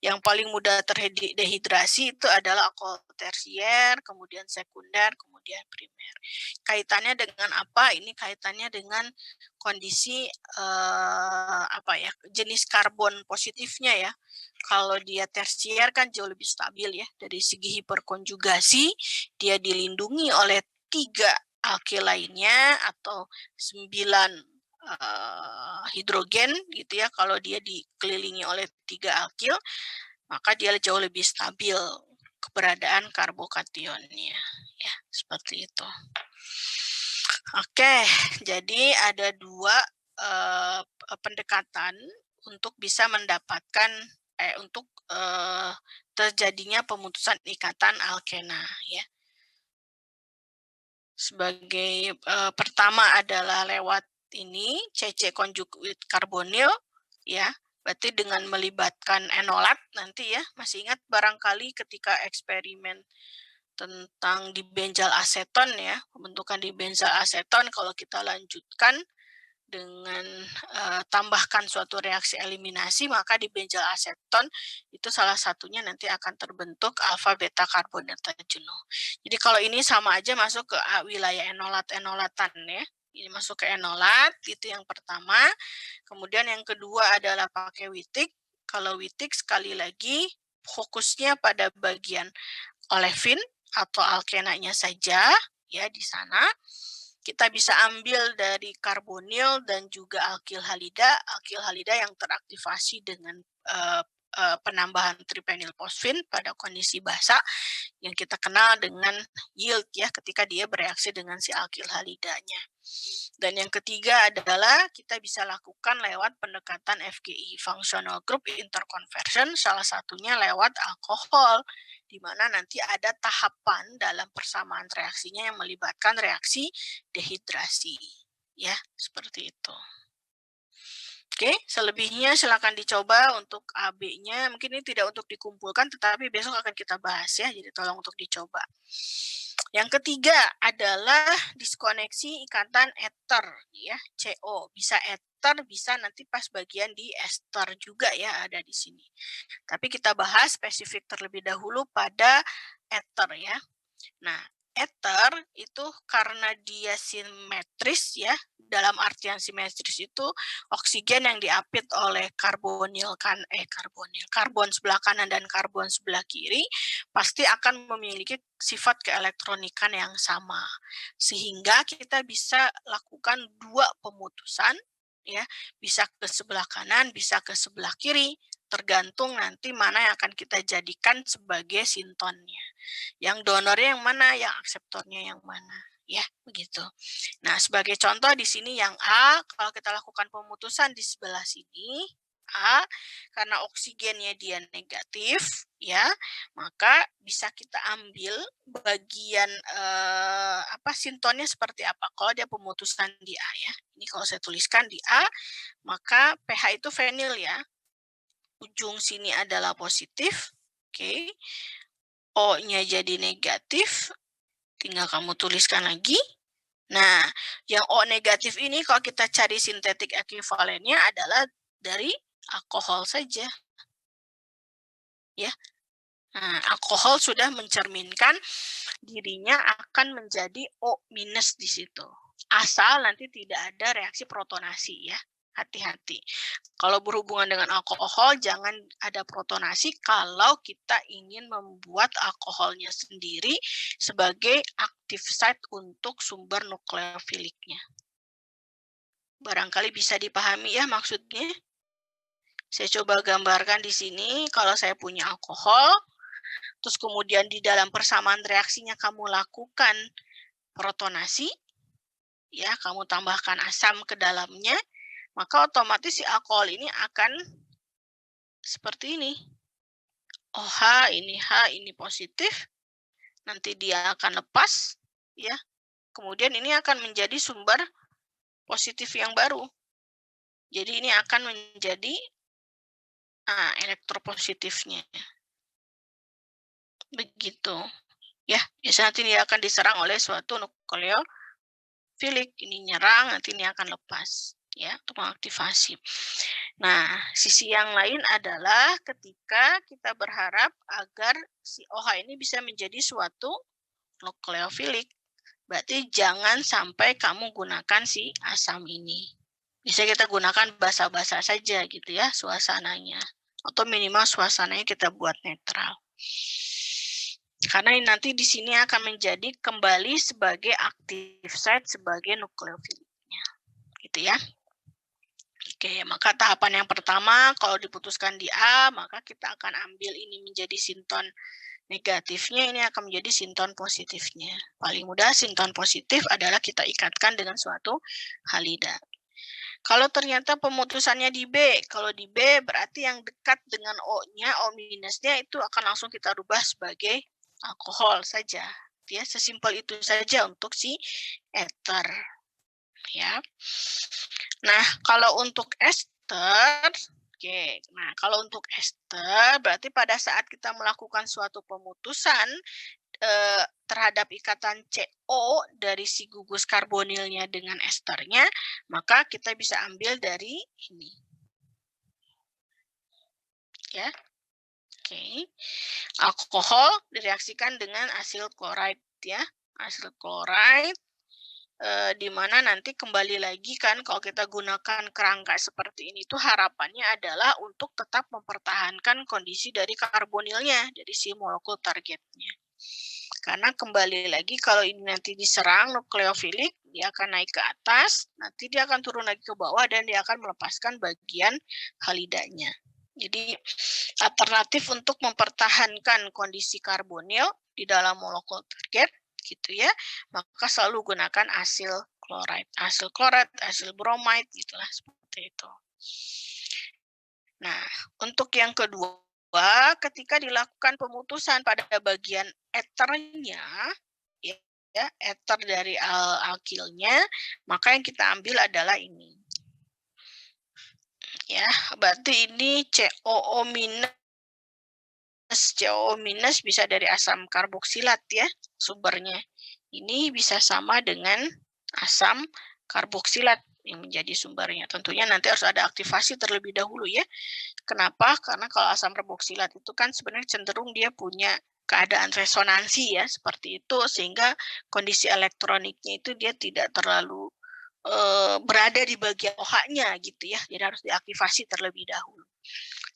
Yang paling mudah terdehidrasi itu adalah alkohol tersier, kemudian sekunder, kemudian primer. Kaitannya dengan apa? Ini kaitannya dengan kondisi jenis karbon positifnya ya. Kalau dia tersier kan jauh lebih stabil ya, dari segi hiperkonjugasi dia dilindungi oleh 3 alkil lainnya atau 9 hidrogen gitu ya. Kalau dia dikelilingi oleh 3 alkil, maka dia jauh lebih stabil keberadaan karbokationnya ya, seperti itu. Oke, jadi ada 2 pendekatan untuk bisa mendapatkan untuk terjadinya pemutusan ikatan alkena ya. Sebagai pertama adalah lewat ini CC conjugate carbonyl ya. Berarti dengan melibatkan enolat nanti ya. Masih ingat barangkali ketika eksperimen tentang dibenzoil aseton ya, pembentukan dibenzoil aseton kalau kita lanjutkan dengan tambahkan suatu reaksi eliminasi, maka dibenzoil aseton itu salah satunya nanti akan terbentuk alfa beta karbonata jenuh. Jadi kalau ini sama aja masuk ke wilayah enolat-enolatan ya. Ini masuk ke enolat, itu yang pertama. Kemudian yang kedua adalah pakai Wittig. Kalau Wittig sekali lagi fokusnya pada bagian olefin atau alkenanya saja ya di sana. Kita bisa ambil dari karbonil dan juga alkil halida yang teraktivasi dengan penambahan tripenyl fosfin pada kondisi basa yang kita kenal dengan yield ya, ketika dia bereaksi dengan si alkil halidanya. Dan yang ketiga adalah kita bisa lakukan lewat pendekatan FGI, functional group interconversion, salah satunya lewat alkohol, di mana nanti ada tahapan dalam persamaan reaksinya yang melibatkan reaksi dehidrasi. Ya, seperti itu. Oke, selebihnya silakan dicoba untuk AB-nya. Mungkin ini tidak untuk dikumpulkan, tetapi besok akan kita bahas ya, jadi tolong untuk dicoba. Yang ketiga adalah diskoneksi ikatan ether ya, CO. Bisa ether, bisa nanti pas bagian di ester juga ya ada di sini. Tapi kita bahas spesifik terlebih dahulu pada ether ya. Nah, ether itu karena dia simetris ya, dalam artian simetris itu oksigen yang diapit oleh karbon sebelah kanan dan karbon sebelah kiri pasti akan memiliki sifat keelektronikan yang sama. Sehingga kita bisa lakukan dua pemutusan ya, bisa ke sebelah kanan, bisa ke sebelah kiri, tergantung nanti mana yang akan kita jadikan sebagai sintonnya. Yang donornya yang mana, yang akseptornya yang mana, ya begitu. Nah, sebagai contoh di sini yang A, kalau kita lakukan pemutusan di sebelah sini, A, karena oksigennya dia negatif, ya, maka bisa kita ambil bagian sintonnya seperti apa. Kalau dia pemutusan di A ya, ini kalau saya tuliskan di A, maka pH itu fenil ya. Ujung sini adalah positif, oke. O-nya jadi negatif, tinggal kamu tuliskan lagi. Nah, yang O negatif ini kalau kita cari sintetik ekuivalennya adalah dari alkohol saja. Ya. Nah, alkohol sudah mencerminkan dirinya akan menjadi O- di situ. Asal nanti tidak ada reaksi protonasi ya. Hati-hati. Kalau berhubungan dengan alkohol, jangan ada protonasi kalau kita ingin membuat alkoholnya sendiri sebagai active site untuk sumber nukleofiliknya. Barangkali bisa dipahami ya maksudnya. Saya coba gambarkan di sini, kalau saya punya alkohol, terus kemudian di dalam persamaan reaksinya kamu lakukan protonasi, ya, kamu tambahkan asam ke dalamnya, maka otomatis si alkohol ini akan seperti ini. OH, ini positif, nanti dia akan lepas, ya. Kemudian ini akan menjadi sumber positif yang baru. Jadi ini akan menjadi elektropositifnya. Begitu. Ya, biasanya nanti dia akan diserang oleh suatu nukleofilik. Ini nyerang, nanti ini akan lepas. Ya, untuk mengaktifasi. Nah, sisi yang lain adalah ketika kita berharap agar si OH ini bisa menjadi suatu nukleofilik. Berarti jangan sampai kamu gunakan si asam ini. Bisa kita gunakan basa-basa saja gitu ya suasananya. Atau minimal suasananya kita buat netral. Karena nanti di sini akan menjadi kembali sebagai active site sebagai nukleofiliknya. Gitu ya. Oke, maka tahapan yang pertama kalau diputuskan di A, maka kita akan ambil ini menjadi sinton negatifnya, ini akan menjadi sinton positifnya. Paling mudah sinton positif adalah kita ikatkan dengan suatu halida. Kalau ternyata pemutusannya di B, kalau di B berarti yang dekat dengan O-nya, O minusnya itu akan langsung kita rubah sebagai alkohol saja. Ya, sesimpel itu saja untuk si ether. Ya. Nah, kalau untuk ester, nah kalau untuk ester berarti pada saat kita melakukan suatu pemutusan terhadap ikatan CO dari si gugus karbonilnya dengan esternya, maka kita bisa ambil dari ini. Ya. Oke. Alkohol direaksikan dengan asil klorid ya. Asil klorid di mana nanti kembali lagi kan kalau kita gunakan kerangka seperti ini tuh harapannya adalah untuk tetap mempertahankan kondisi dari karbonilnya, dari si molekul targetnya. Karena kembali lagi kalau ini nanti diserang nukleofilik, dia akan naik ke atas, nanti dia akan turun lagi ke bawah dan dia akan melepaskan bagian halidanya. Jadi alternatif untuk mempertahankan kondisi karbonil di dalam molekul target gitu ya, maka selalu gunakan asil klorid, asil bromide gitulah seperti itu. Nah, untuk yang kedua, ketika dilakukan pemutusan pada bagian ethernya, ya ether dari alkilnya, maka yang kita ambil adalah ini. Ya, berarti ini COO minus CO minus bisa dari asam karboksilat ya sumbernya. Ini bisa sama dengan asam karboksilat yang menjadi sumbernya. Tentunya nanti harus ada aktivasi terlebih dahulu ya. Kenapa? Karena kalau asam karboksilat itu kan sebenarnya cenderung dia punya keadaan resonansi ya seperti itu, sehingga kondisi elektroniknya itu dia tidak terlalu berada di bagian OH-nya gitu ya. Jadi harus diaktifasi terlebih dahulu.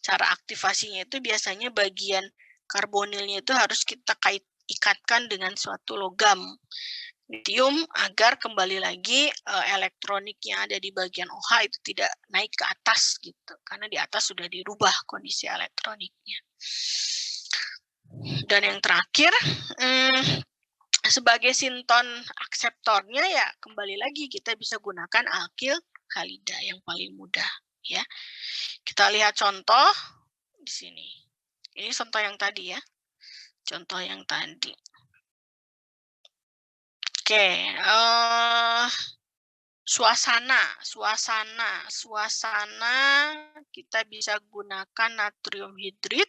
Cara aktivasinya itu biasanya bagian karbonilnya itu harus kita ikatkan dengan suatu logam lithium agar kembali lagi elektronik yang ada di bagian OH itu tidak naik ke atas gitu, karena di atas sudah dirubah kondisi elektroniknya. Dan yang terakhir, sebagai sinton akseptornya ya kembali lagi kita bisa gunakan alkil halida yang paling mudah ya. Kita lihat contoh di sini. Ini contoh yang tadi ya. Contoh yang tadi. Oke, suasana kita bisa gunakan natrium hidrit.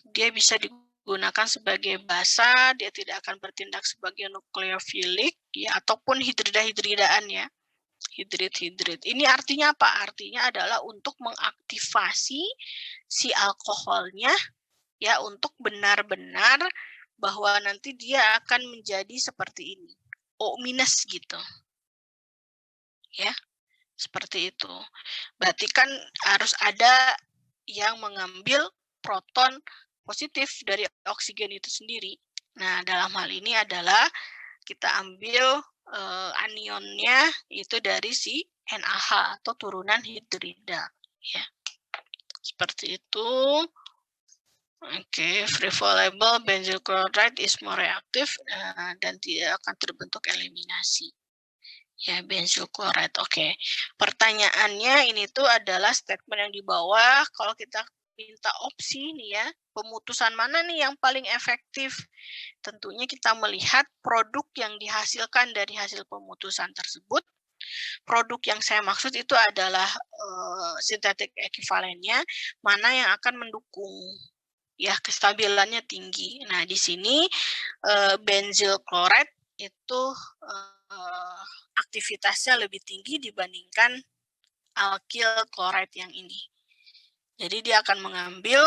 Dia bisa digunakan sebagai basa, dia tidak akan bertindak sebagai nukleofilik ya, ataupun hidrida-hidridaan ya. Hidrit. Ini artinya apa? Artinya adalah untuk mengaktifasi si alkoholnya ya, untuk benar-benar bahwa nanti dia akan menjadi seperti ini, O- gitu ya, seperti itu. Berarti kan harus ada yang mengambil proton positif dari oksigen itu sendiri. Nah, dalam hal ini adalah kita ambil anionnya itu dari si NaH atau turunan hidrida ya. Seperti itu. Oke, free flowable benzyl chloride is more reactive dan tidak akan terbentuk eliminasi. Ya, benzyl chloride. Oke. Pertanyaannya ini tuh adalah statement yang di bawah. Kalau kita minta opsi nih ya, pemutusan mana nih yang paling efektif? Tentunya kita melihat produk yang dihasilkan dari hasil pemutusan tersebut. Produk yang saya maksud itu adalah sintetik ekuivalennya, mana yang akan mendukung ya kestabilannya tinggi. Nah, di sini benzyl chloride itu aktivitasnya lebih tinggi dibandingkan alkyl chloride yang ini. Jadi dia akan mengambil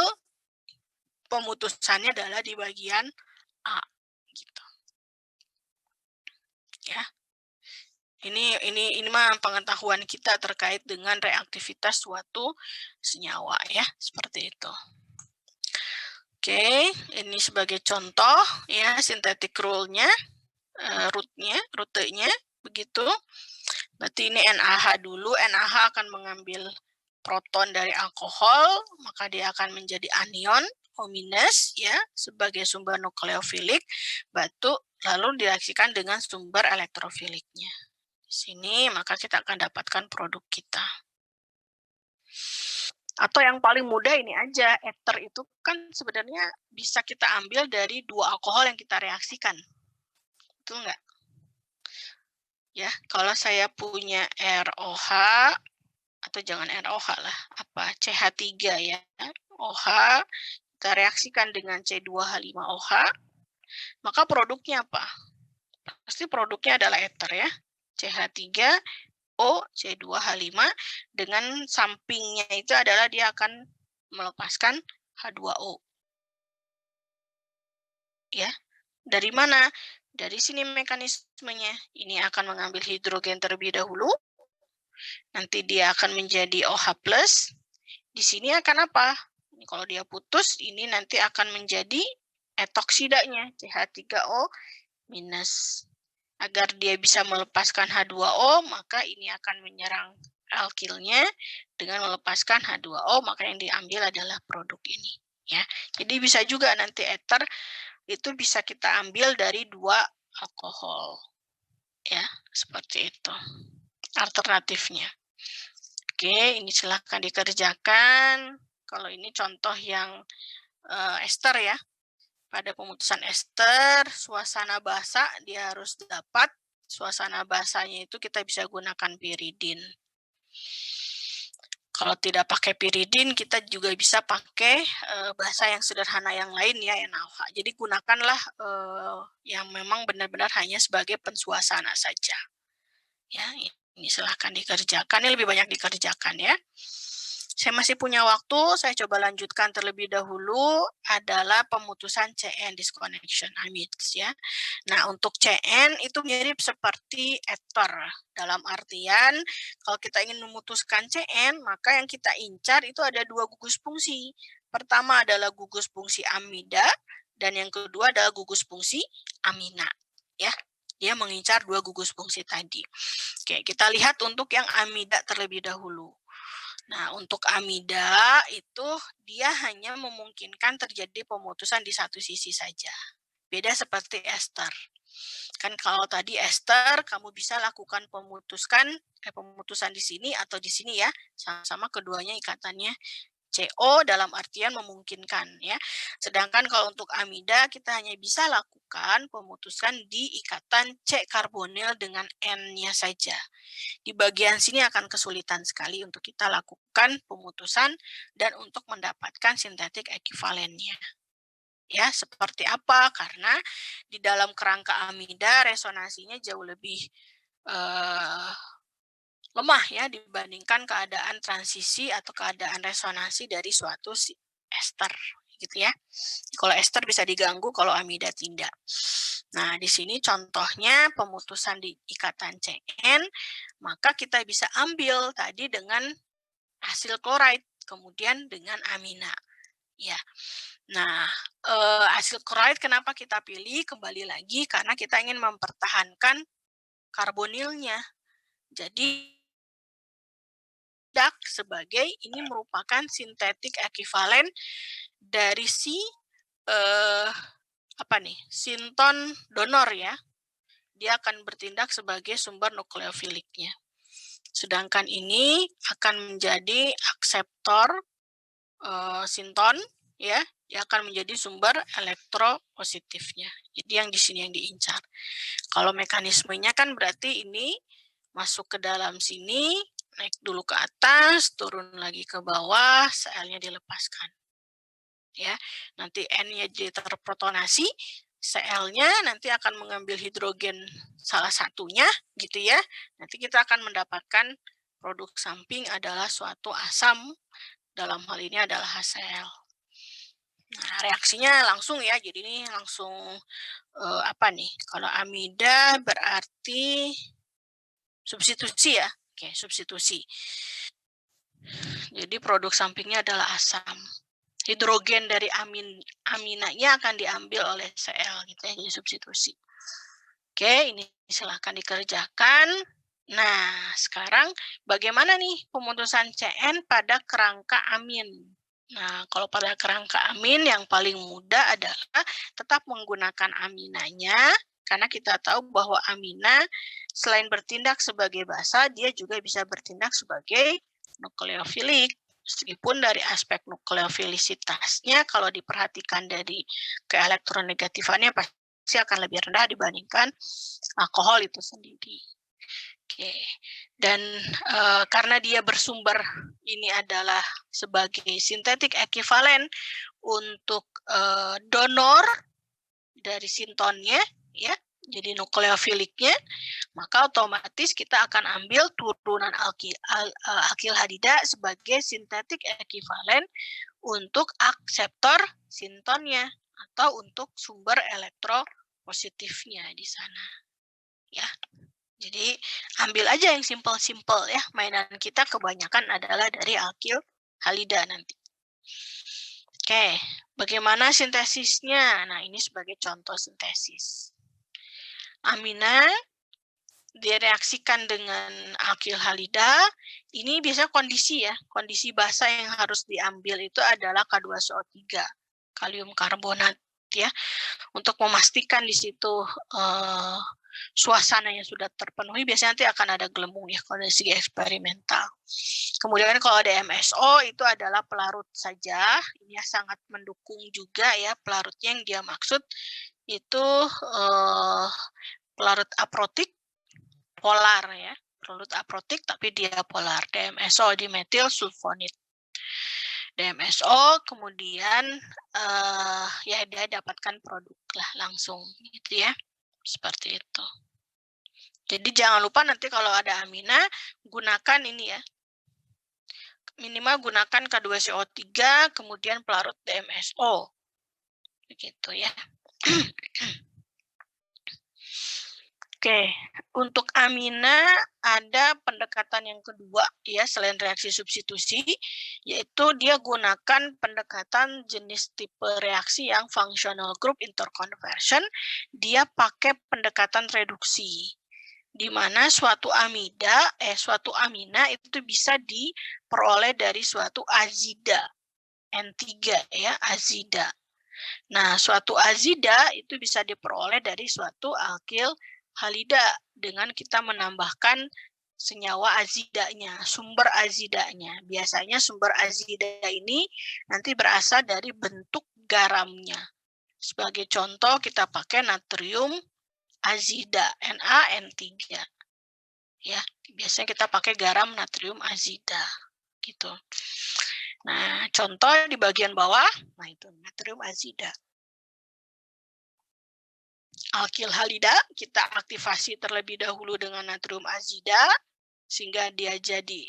pemutusannya adalah di bagian A gitu. Ya. Ini mah pengetahuan kita terkait dengan reaktivitas suatu senyawa ya, seperti itu. Oke, ini sebagai contoh ya sintetik rule-nya, rutenya begitu. Berarti ini NaH dulu, NaH akan mengambil proton dari alkohol, maka dia akan menjadi anion O- ya sebagai sumber nukleofilik batu, lalu direaksikan dengan sumber elektrofiliknya. Di sini maka kita akan dapatkan produk kita. Atau yang paling mudah ini aja, ether itu kan sebenarnya bisa kita ambil dari dua alkohol yang kita reaksikan. Betul nggak? Ya, kalau saya punya ROH, atau jangan ROH lah, apa CH3 ya, OH, kita reaksikan dengan C2H5OH, maka produknya apa? Pasti produknya adalah ether ya, CH3O, C2H5, dengan sampingnya itu adalah dia akan melepaskan H2O. Ya, dari mana? Dari sini mekanismenya. Ini akan mengambil hidrogen terlebih dahulu, nanti dia akan menjadi OH+, di sini akan apa? Ini kalau dia putus, ini nanti akan menjadi etoksidanya, CH3O-. Agar dia bisa melepaskan H2O, maka ini akan menyerang alkilnya dengan melepaskan H2O, maka yang diambil adalah produk ini. Ya, jadi bisa juga nanti ether itu bisa kita ambil dari dua alkohol. Ya, seperti itu. Alternatifnya. Oke, ini silahkan dikerjakan. Kalau ini contoh yang ester ya. Pada pemutusan ester, suasana basa dia harus dapat. Suasana basanya itu kita bisa gunakan piridin. Kalau tidak pakai piridin, kita juga bisa pakai bahasa yang sederhana yang lain ya, NaOH. Jadi gunakanlah yang memang benar-benar hanya sebagai pensuasana saja. Ya, ini silahkan dikerjakan. Ini lebih banyak dikerjakan ya. Saya masih punya waktu, saya coba lanjutkan terlebih dahulu adalah pemutusan CN, disconnection amides ya. Nah, untuk CN itu mirip seperti ether. Dalam artian, kalau kita ingin memutuskan CN, maka yang kita incar itu ada dua gugus fungsi. Pertama adalah gugus fungsi amida, dan yang kedua adalah gugus fungsi amina. Ya, dia mengincar dua gugus fungsi tadi. Oke, kita lihat untuk yang amida terlebih dahulu. Nah, untuk amida itu dia hanya memungkinkan terjadi pemutusan di satu sisi saja. Beda seperti ester. Kan kalau tadi ester, kamu bisa lakukan pemutusan di sini atau di sini ya. Sama-sama keduanya ikatannya CO dalam artian memungkinkan ya. Sedangkan kalau untuk amida kita hanya bisa lakukan pemutusan di ikatan C karbonil dengan N-nya saja. Di bagian sini akan kesulitan sekali untuk kita lakukan pemutusan dan untuk mendapatkan sintetik ekuivalennya. Ya, seperti apa? Karena di dalam kerangka amida resonansinya jauh lebih lemah ya dibandingkan keadaan transisi atau keadaan resonansi dari suatu ester gitu ya. Kalau ester bisa diganggu, kalau amida tidak. Nah, di sini contohnya pemutusan di ikatan CN, maka kita bisa ambil tadi dengan asil chloride, kemudian dengan amina. Ya. Nah, asil chloride kenapa kita pilih? Kembali lagi karena kita ingin mempertahankan karbonilnya. Jadi sebagai ini merupakan sintetik ekivalen dari si sinton donor ya. Dia akan bertindak sebagai sumber nukleofiliknya. Sedangkan ini akan menjadi akseptor sinton ya, dia akan menjadi sumber elektropositifnya. Jadi yang di sini yang diincar. Kalau mekanismenya kan berarti ini masuk ke dalam sini, naik dulu ke atas, turun lagi ke bawah, Cl-nya dilepaskan. Ya, nanti N-nya jadi terprotonasi, Cl-nya nanti akan mengambil hidrogen salah satunya, gitu ya. Nanti kita akan mendapatkan produk samping adalah suatu asam, dalam hal ini adalah HCl. Nah, reaksinya langsung ya, jadi ini langsung kalau amida berarti substitusi ya. Oke, substitusi. Jadi produk sampingnya adalah asam. Hidrogen dari aminanya akan diambil oleh Cl gitu ya, jadi substitusi. Oke, ini silahkan dikerjakan. Nah, sekarang bagaimana nih pemutusan CN pada kerangka amin? Nah, kalau pada kerangka amin yang paling mudah adalah tetap menggunakan aminanya, karena kita tahu bahwa amina selain bertindak sebagai basa, dia juga bisa bertindak sebagai nukleofilik. Meskipun dari aspek nukleofilisitasnya, kalau diperhatikan dari keelektronegatifannya pasti akan lebih rendah dibandingkan alkohol itu sendiri. Oke, dan karena dia bersumber ini adalah sebagai sintetik ekivalen untuk donor dari sintonnya, ya, jadi nukleofiliknya, maka otomatis kita akan ambil turunan alkilhadida sebagai sintetik ekivalen untuk akseptor sintonnya atau untuk sumber elektropositifnya di sana. Ya. Jadi ambil aja yang simple-simple ya. Mainan kita kebanyakan adalah dari alkil halida nanti. Oke, bagaimana sintesisnya? Nah, ini sebagai contoh sintesis. Amina direaksikan dengan alkil halida. Ini biasanya kondisi ya. Kondisi basa yang harus diambil itu adalah K2SO3, kalium karbonat ya. Untuk memastikan di situ suasananya sudah terpenuhi, biasanya nanti akan ada gelembung ya kalau dari segi eksperimental. Kemudian kalau ada MSO itu adalah pelarut saja, ini sangat mendukung juga ya pelarutnya yang dia maksud itu pelarut aprotik polar ya, relut aprotik tapi dia polar, DMSO dimetil sulfonit. DMSO kemudian ya dia dapatkan produk lah langsung gitu ya. Seperti itu. Jadi jangan lupa nanti kalau ada amina gunakan ini ya. Minimal gunakan K2CO3 kemudian pelarut DMSO. Begitu ya. Oke, untuk amina ada pendekatan yang kedua ya selain reaksi substitusi, yaitu dia gunakan pendekatan jenis tipe reaksi yang functional group interconversion, dia pakai pendekatan reduksi, di mana suatu amina itu bisa diperoleh dari suatu azida N3 ya, azida. Nah, suatu azida itu bisa diperoleh dari suatu alkil halida dengan kita menambahkan senyawa azidanya, sumber azidanya. Biasanya sumber azida ini nanti berasal dari bentuk garamnya. Sebagai contoh kita pakai natrium azida, NaN3. Ya, biasanya kita pakai garam natrium azida gitu. Nah, contoh di bagian bawah, nah itu natrium azida. Alkil halida kita aktifasi terlebih dahulu dengan natrium azida sehingga dia jadi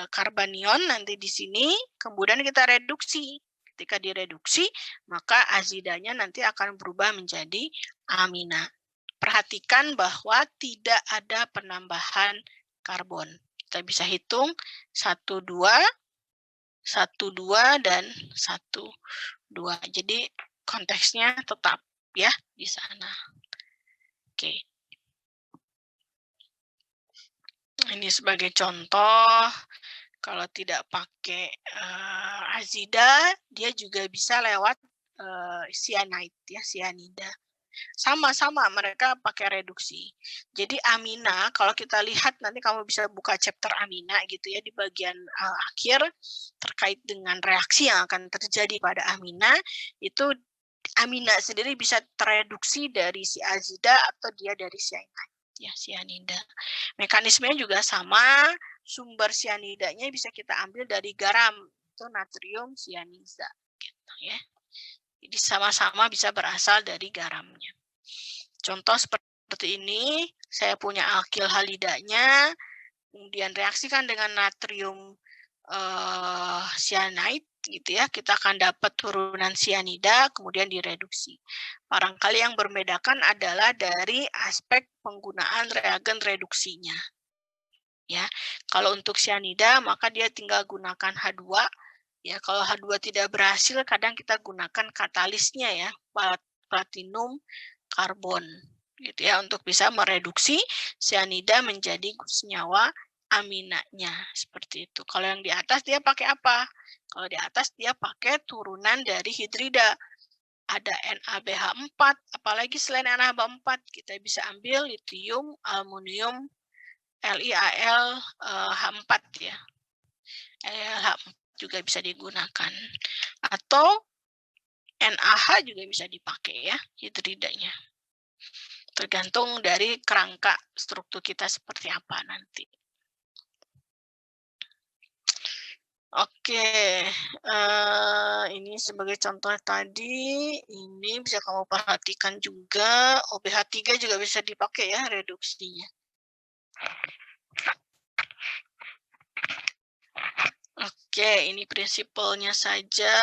karbanion nanti di sini, kemudian kita reduksi. Ketika direduksi, maka azidanya nanti akan berubah menjadi amina. Perhatikan bahwa tidak ada penambahan karbon. Kita bisa hitung 1 2 1 2 dan 1 2. Jadi konteksnya tetap ya di sana. Oke. Ini sebagai contoh, kalau tidak pakai azida, dia juga bisa lewat cyanide ya, cyanida. Sama-sama mereka pakai reduksi. Jadi amina, kalau kita lihat nanti kamu bisa buka chapter amina gitu ya di bagian akhir terkait dengan reaksi yang akan terjadi pada amina, itu amina sendiri bisa tereduksi dari si azida atau dia dari cyanide ya, cyanida. Mekanismenya juga sama, sumber cyanidanya bisa kita ambil dari garam, itu natrium cyanida gitu ya. Jadi sama-sama bisa berasal dari garamnya. Contoh seperti ini, saya punya alkil halidanya, kemudian reaksikan dengan natrium cyanide gitu ya, kita akan dapat turunan cyanida kemudian direduksi. Barangkali yang membedakan adalah dari aspek penggunaan reagen reduksinya. Ya, kalau untuk cyanida maka dia tinggal gunakan H2. Ya, kalau H2 tidak berhasil kadang kita gunakan katalisnya ya, platinum karbon gitu ya untuk bisa mereduksi cyanida menjadi senyawa aminanya seperti itu. Kalau yang di atas dia pakai apa? Kalau di atas dia pakai turunan dari hidrida. Ada NaBH4, apalagi selain NaBH4 kita bisa ambil litium, aluminium, LiAl H4 ya. H4 juga bisa digunakan. Atau NaH juga bisa dipakai ya, hidridanya. Tergantung dari kerangka struktur kita seperti apa nanti. Oke, ini sebagai contoh tadi, ini bisa kamu perhatikan juga, OBH3 juga bisa dipakai ya reduksinya. Oke, ini prinsipalnya saja,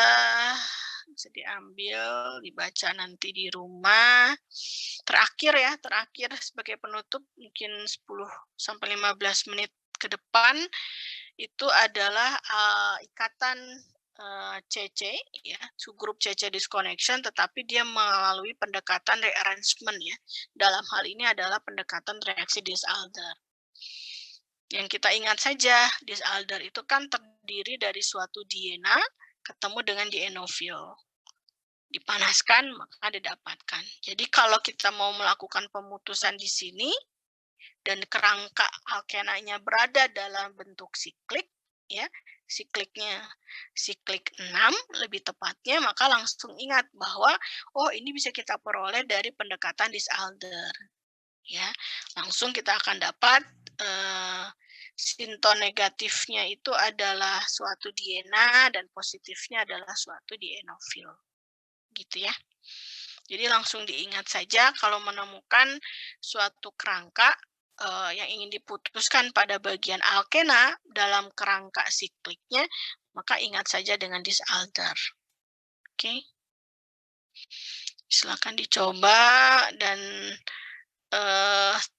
bisa diambil, dibaca nanti di rumah. Terakhir sebagai penutup mungkin 10-15 menit ke depan itu adalah ikatan CC ya, subgroup CC disconnection, tetapi dia melalui pendekatan rearrangement ya. Dalam hal ini adalah pendekatan reaksi Diels-Alder. Yang kita ingat saja, Diels-Alder itu kan terdiri dari suatu DNA ketemu dengan dienofil. Dipanaskan maka didapatkan. Jadi kalau kita mau melakukan pemutusan di sini dan kerangka alkenanya berada dalam bentuk siklik ya, sikliknya siklik 6 lebih tepatnya, maka langsung ingat bahwa oh ini bisa kita peroleh dari pendekatan Diels-Alder. Ya, langsung kita akan dapat sinton negatifnya itu adalah suatu DNA dan positifnya adalah suatu dienofil. Gitu ya. Jadi langsung diingat saja kalau menemukan suatu kerangka yang ingin diputuskan pada bagian alkena dalam kerangka sikliknya, maka ingat saja dengan disalder. Oke. Silakan dicoba dan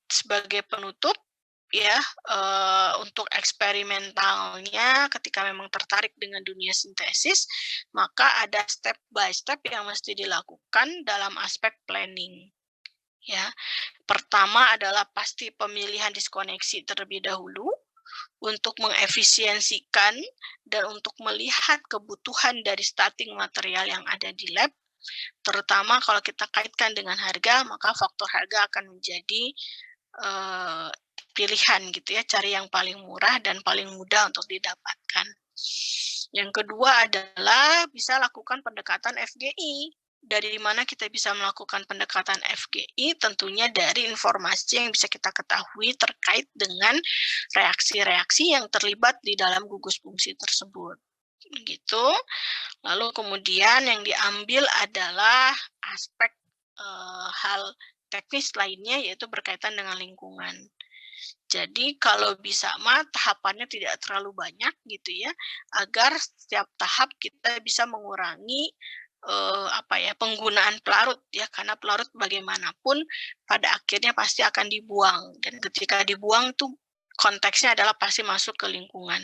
sebagai penutup ya, untuk eksperimentalnya ketika memang tertarik dengan dunia sintesis, maka ada step by step yang mesti dilakukan dalam aspek planning. Ya, pertama adalah pasti pemilihan diskoneksi terlebih dahulu untuk mengefisiensikan dan untuk melihat kebutuhan dari starting material yang ada di lab. Terutama kalau kita kaitkan dengan harga, maka faktor harga akan menjadi pilihan gitu ya, cari yang paling murah dan paling mudah untuk didapatkan. Yang kedua adalah bisa lakukan pendekatan FGI. Dari mana kita bisa melakukan pendekatan FGI? Tentunya dari informasi yang bisa kita ketahui terkait dengan reaksi-reaksi yang terlibat di dalam gugus fungsi tersebut. Begitu. Lalu kemudian yang diambil adalah aspek hal teknis lainnya, yaitu berkaitan dengan lingkungan. Jadi kalau bisa tahapannya tidak terlalu banyak gitu ya, agar setiap tahap kita bisa mengurangi penggunaan pelarut ya, karena pelarut bagaimanapun pada akhirnya pasti akan dibuang, dan ketika dibuang tuh konteksnya adalah pasti masuk ke lingkungan.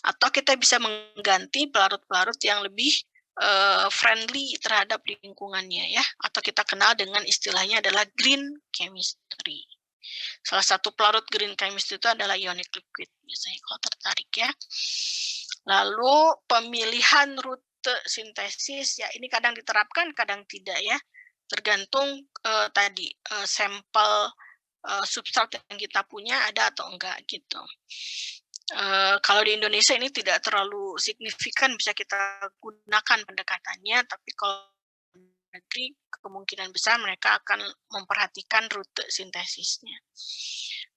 Atau kita bisa mengganti pelarut-pelarut yang lebih friendly terhadap lingkungannya ya, atau kita kenal dengan istilahnya adalah green chemistry. Salah satu pelarut green chemistry itu adalah ionic liquid biasanya kalau tertarik ya. Lalu pemilihan rute sintesis ya, ini kadang diterapkan kadang tidak ya, tergantung sampel substrat yang kita punya ada atau enggak gitu. Kalau di Indonesia ini tidak terlalu signifikan bisa kita gunakan pendekatannya, tapi kalau negeri kemungkinan besar mereka akan memperhatikan rute sintesisnya.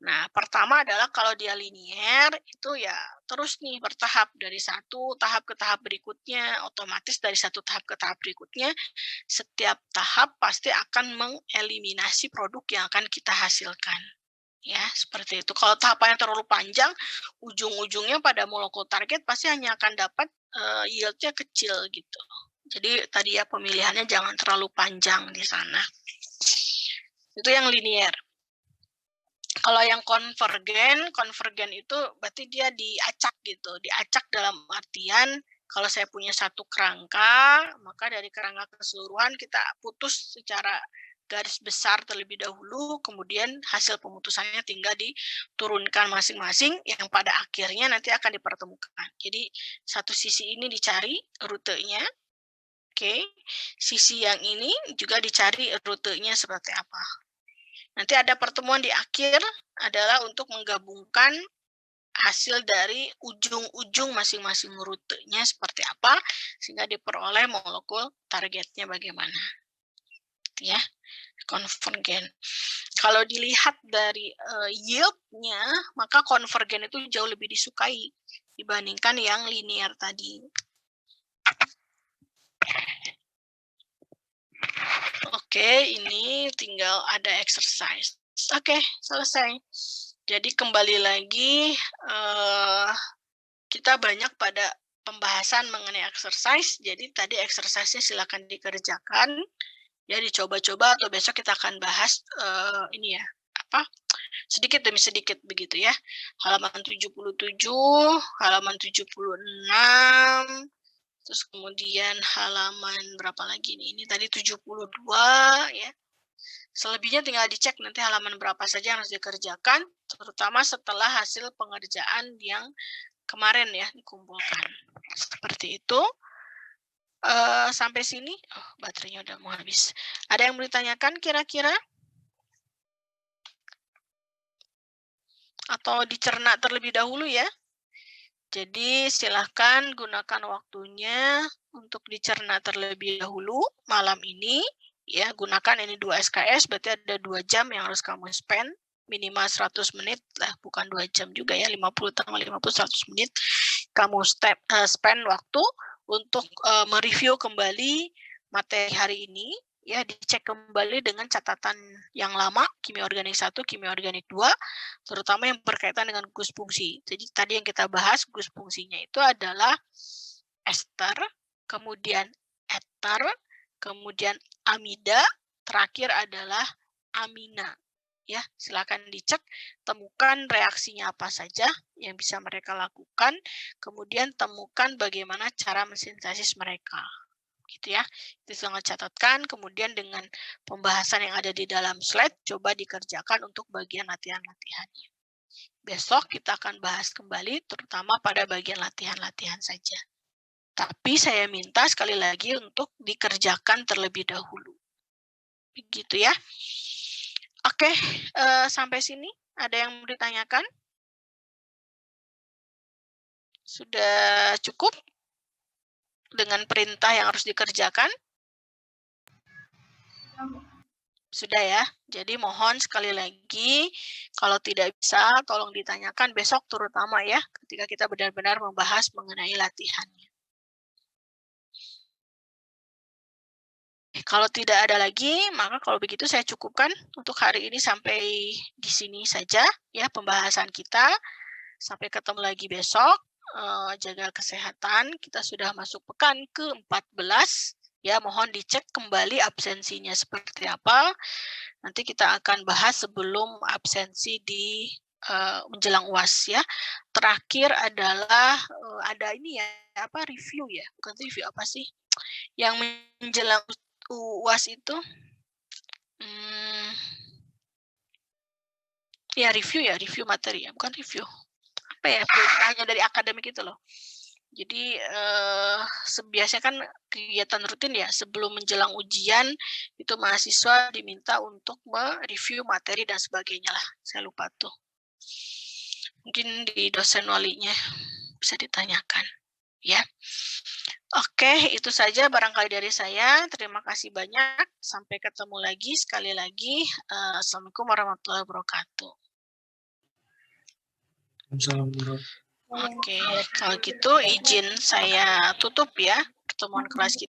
Nah, pertama adalah kalau dia linier itu ya terus nih bertahap dari satu tahap ke tahap berikutnya, otomatis dari satu tahap ke tahap berikutnya setiap tahap pasti akan mengeliminasi produk yang akan kita hasilkan. Ya, seperti itu. Kalau tahapannya terlalu panjang, ujung-ujungnya pada molekul target pasti hanya akan dapat yield-nya kecil gitu. Jadi tadi ya pemilihannya jangan terlalu panjang di sana. Itu yang linier. Kalau yang konvergen itu berarti dia diacak gitu. Diacak dalam artian kalau saya punya satu kerangka, maka dari kerangka keseluruhan kita putus secara garis besar terlebih dahulu, kemudian hasil pemutusannya tinggal diturunkan masing-masing yang pada akhirnya nanti akan dipertemukan. Jadi satu sisi ini dicari rutenya, oke. Sisi yang ini juga dicari rutenya seperti apa. Nanti ada pertemuan di akhir adalah untuk menggabungkan hasil dari ujung-ujung masing-masing rutenya seperti apa, sehingga diperoleh molekul targetnya bagaimana. Ya, konvergen. Kalau dilihat dari yield-nya, maka konvergen itu jauh lebih disukai dibandingkan yang linear tadi. Oke, ini tinggal ada exercise. Oke, selesai. Jadi kembali lagi, kita banyak pada pembahasan mengenai exercise. Jadi tadi exercise-nya silakan dikerjakan. Ya, dicoba-coba atau besok kita akan bahas ini ya, sedikit demi sedikit begitu ya. Halaman 77, halaman 76, terus kemudian halaman berapa lagi nih? Ini tadi 72 ya. Selebihnya tinggal dicek nanti halaman berapa saja yang harus dikerjakan, terutama setelah hasil pengerjaan yang kemarin ya dikumpulkan. Seperti itu. Sampai sini, baterainya udah mau habis. Ada yang mau ditanyakan kira-kira? Atau dicerna terlebih dahulu ya? Jadi silahkan gunakan waktunya untuk dicerna terlebih dahulu malam ini. Ya, gunakan ini 2 SKS, berarti ada 2 jam yang harus kamu spend minimal 100 menit lah, bukan 2 jam juga ya, 50 tambah 50 100 menit kamu spend waktu untuk mereview kembali materi hari ini, ya dicek kembali dengan catatan yang lama, kimia organik 1, kimia organik 2, terutama yang berkaitan dengan gus fungsi. Jadi tadi yang kita bahas gus fungsinya itu adalah ester, kemudian eter, kemudian amida, terakhir adalah amina. Ya, silakan dicek, temukan reaksinya apa saja yang bisa mereka lakukan, kemudian temukan bagaimana cara mensintesis mereka. Gitu ya. Itu sangat catatkan, kemudian dengan pembahasan yang ada di dalam slide coba dikerjakan untuk bagian latihan-latihannya. Besok kita akan bahas kembali terutama pada bagian latihan-latihan saja. Tapi saya minta sekali lagi untuk dikerjakan terlebih dahulu. Begitu ya. Oke, sampai sini ada yang mau ditanyakan? Sudah cukup dengan perintah yang harus dikerjakan? Sudah ya. Jadi mohon sekali lagi, kalau tidak bisa tolong ditanyakan besok terutama ya, ketika kita benar-benar membahas mengenai latihannya. Kalau tidak ada lagi, maka kalau begitu saya cukupkan untuk hari ini sampai di sini saja ya pembahasan kita. Sampai ketemu lagi besok. Jaga kesehatan. Kita sudah masuk pekan ke-14. Ya, mohon dicek kembali absensinya seperti apa. Nanti kita akan bahas sebelum absensi di menjelang UAS ya. Terakhir adalah ada ini ya, apa review ya? Bukan review, apa sih? Yang menjelang UAS itu ya review materi ya, bukan review. Apa ya? Hanya dari akademik itu loh. Jadi biasanya kan kegiatan rutin ya, sebelum menjelang ujian itu mahasiswa diminta untuk mereview materi dan sebagainya lah. Saya lupa tuh. Mungkin di dosen walinya bisa ditanyakan. Ya. Oke, itu saja barangkali dari saya. Terima kasih banyak. Sampai ketemu lagi. Sekali lagi, Assalamualaikum warahmatullahi wabarakatuh. Oke, kalau gitu izin saya tutup ya pertemuan kelas kita.